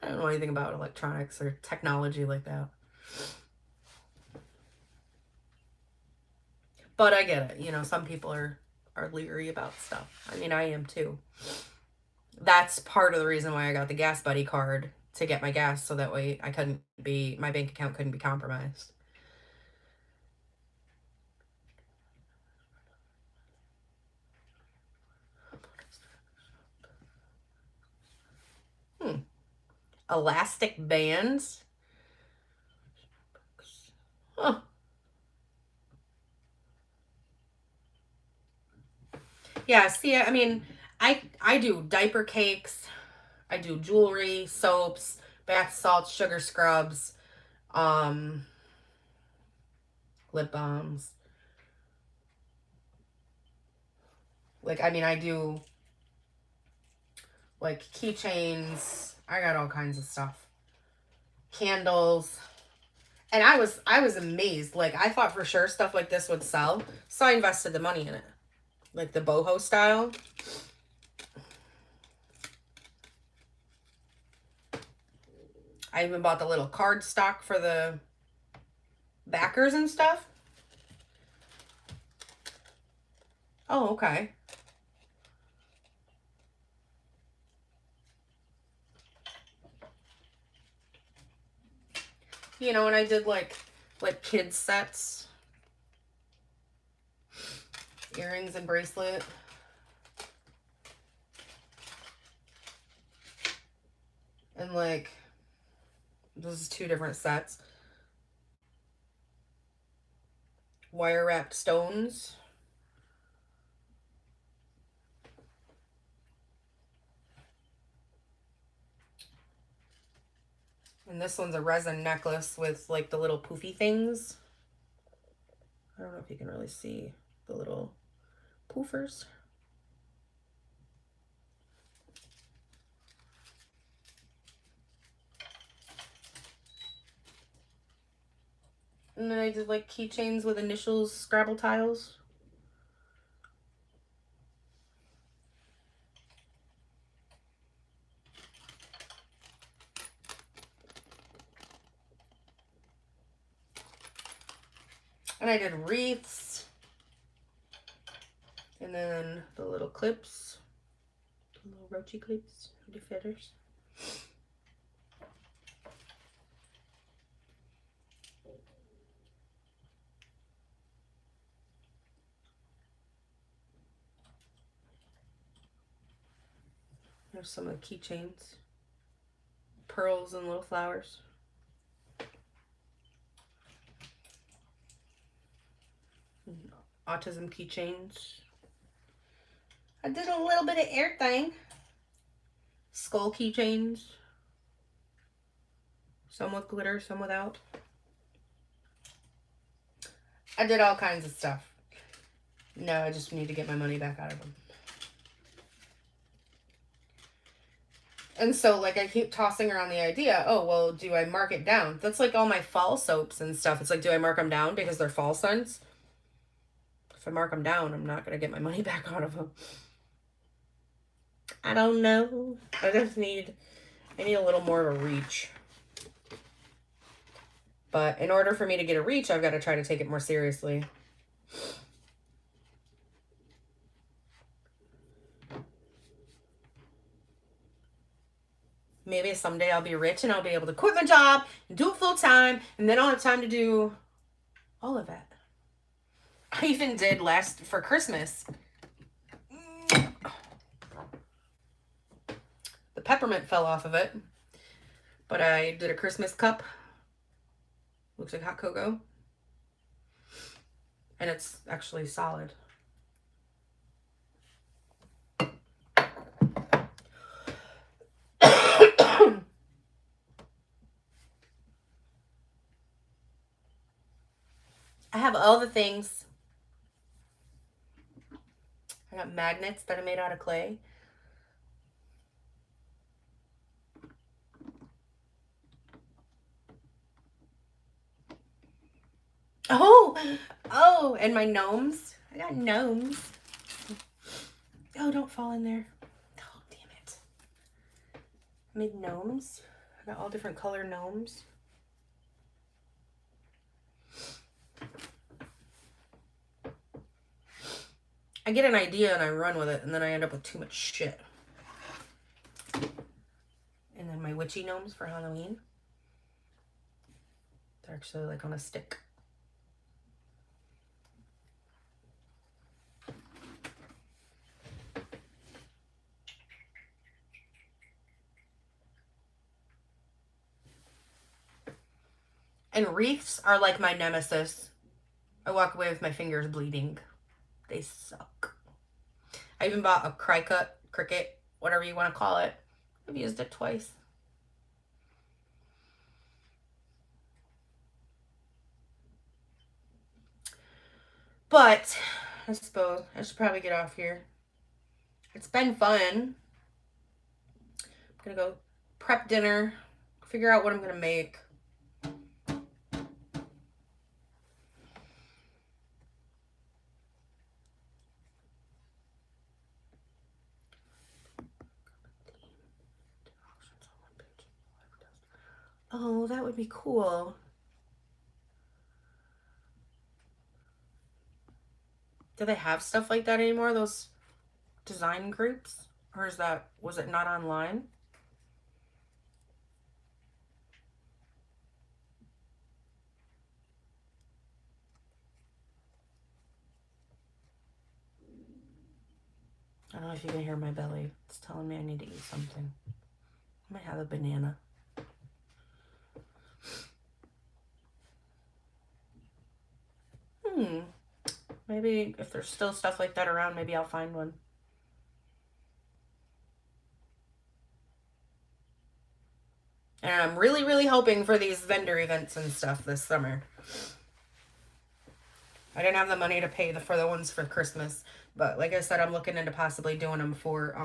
I don't know anything about electronics or technology like that. But I get it. You know, some people are leery about stuff. I mean, I am too. That's part of the reason why I got the Gas Buddy card, to get my gas, so that way my bank account couldn't be compromised. Hmm. Elastic bands? Yeah, see, I mean, I do diaper cakes, I do jewelry, soaps, bath salts, sugar scrubs, um, lip balms. Like, I mean, I do like keychains. I got all kinds of stuff. Candles. And I was amazed. Like I thought for sure stuff like this would sell. So I invested the money in it. Like the boho style. I even bought the little card stock for the backers and stuff. Oh, okay. You know, and I did like kids sets, earrings and bracelet. And like this is two different sets. Wire wrapped stones. And this one's a resin necklace with like the little poofy things. I don't know if you can really see the little poofers. And then I did like keychains with initials, Scrabble tiles. And I did wreaths. And then the little clips. The little roachy clips, the feathers. There's some of the keychains. Pearls and little flowers. Autism keychains. I did a little bit of everything. Skull keychains. Some with glitter, some without. I did all kinds of stuff. No, I just need to get my money back out of them. And so, like, I keep tossing around the idea, oh, well, do I mark it down? That's like all my fall soaps and stuff. It's like, do I mark them down because they're fall scents? If I mark them down, I'm not going to get my money back out of them. I don't know. I need a little more of a reach. But in order for me to get a reach, I've got to try to take it more seriously. Maybe someday I'll be rich and I'll be able to quit my job and do it full time, and then I'll have time to do all of that. I even did for Christmas. The peppermint fell off of it, but I did a Christmas cup. Looks like hot cocoa. And it's actually solid. I have all the things. I got magnets that are made out of clay. Oh, and my gnomes. I got gnomes. Oh, don't fall in there. Oh, damn it. I made gnomes. I got all different color gnomes. I get an idea and I run with it, and then I end up with too much shit. And then my witchy gnomes for Halloween. They're actually like on a stick. And wreaths are like my nemesis. I walk away with my fingers bleeding. They suck. I even bought a cricket, whatever you want to call it. I've used it twice. But I suppose I should probably get off here. It's been fun. I'm gonna go prep dinner, figure out what I'm gonna make. Oh, that would be cool. Do they have stuff like that anymore, those design groups? Or was it not online? I don't know if you can hear my belly. It's telling me I need to eat something. I might have a banana. Maybe if there's still stuff like that around, maybe I'll find one. And I'm really, really hoping for these vendor events and stuff this summer. I didn't have the money to pay for the ones for Christmas, but like I said, I'm looking into possibly doing them for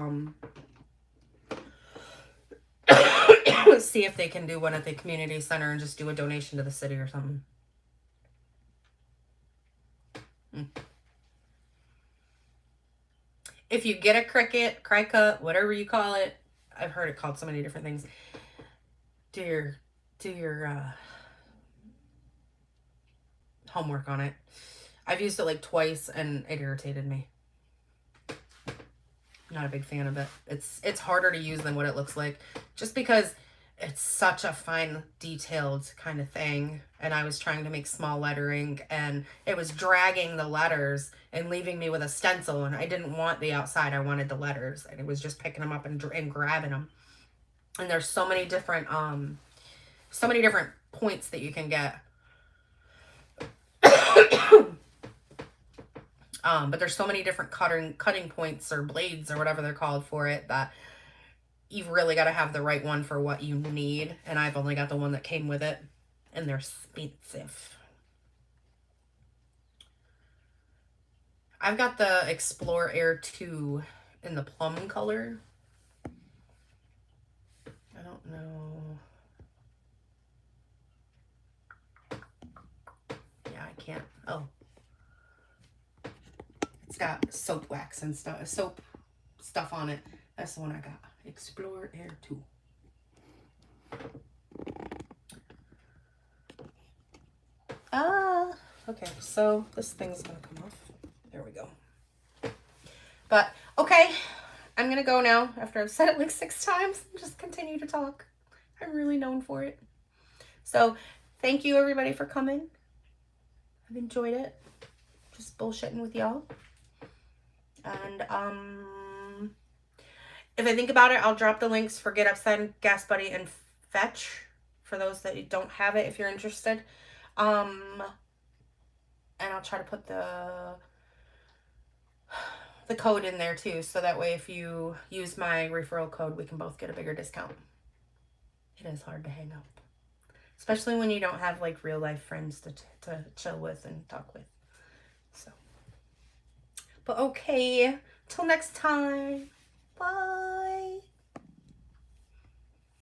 see if they can do one at the community center and just do a donation to the city or something. If you get a cricket, cry-cut, whatever you call it, I've heard it called so many different things. Do your homework on it. I've used it like twice and it irritated me. Not a big fan of it. It's harder to use than what it looks like, just because it's such a fine detailed kind of thing, and I was trying to make small lettering and it was dragging the letters and leaving me with a stencil, and I didn't want the outside, I wanted the letters, and it was just picking them up and grabbing them. And there's so many different points that you can get. But there's so many different cutting points or blades or whatever they're called for it, that you've really got to have the right one for what you need. And I've only got the one that came with it, and they're expensive. I've got the Explore Air 2 in the plum color. I don't know. Yeah, I can't. Oh. It's got soap wax and soap stuff on it. That's the one I got. Explore Air 2. Okay, so this thing's gonna come off. There we go. But, okay, I'm gonna go now after I've said it like 6 times and just continue to talk. I'm really known for it. So, thank you everybody for coming. I've enjoyed it. Just bullshitting with y'all. And, if I think about it, I'll drop the links for Get Upside, Gas Buddy, and Fetch for those that don't have it if you're interested. And I'll try to put the code in there too, so that way if you use my referral code, we can both get a bigger discount. It is hard to hang up, especially when you don't have like real life friends to chill with and talk with. So, but okay, till next time, bye.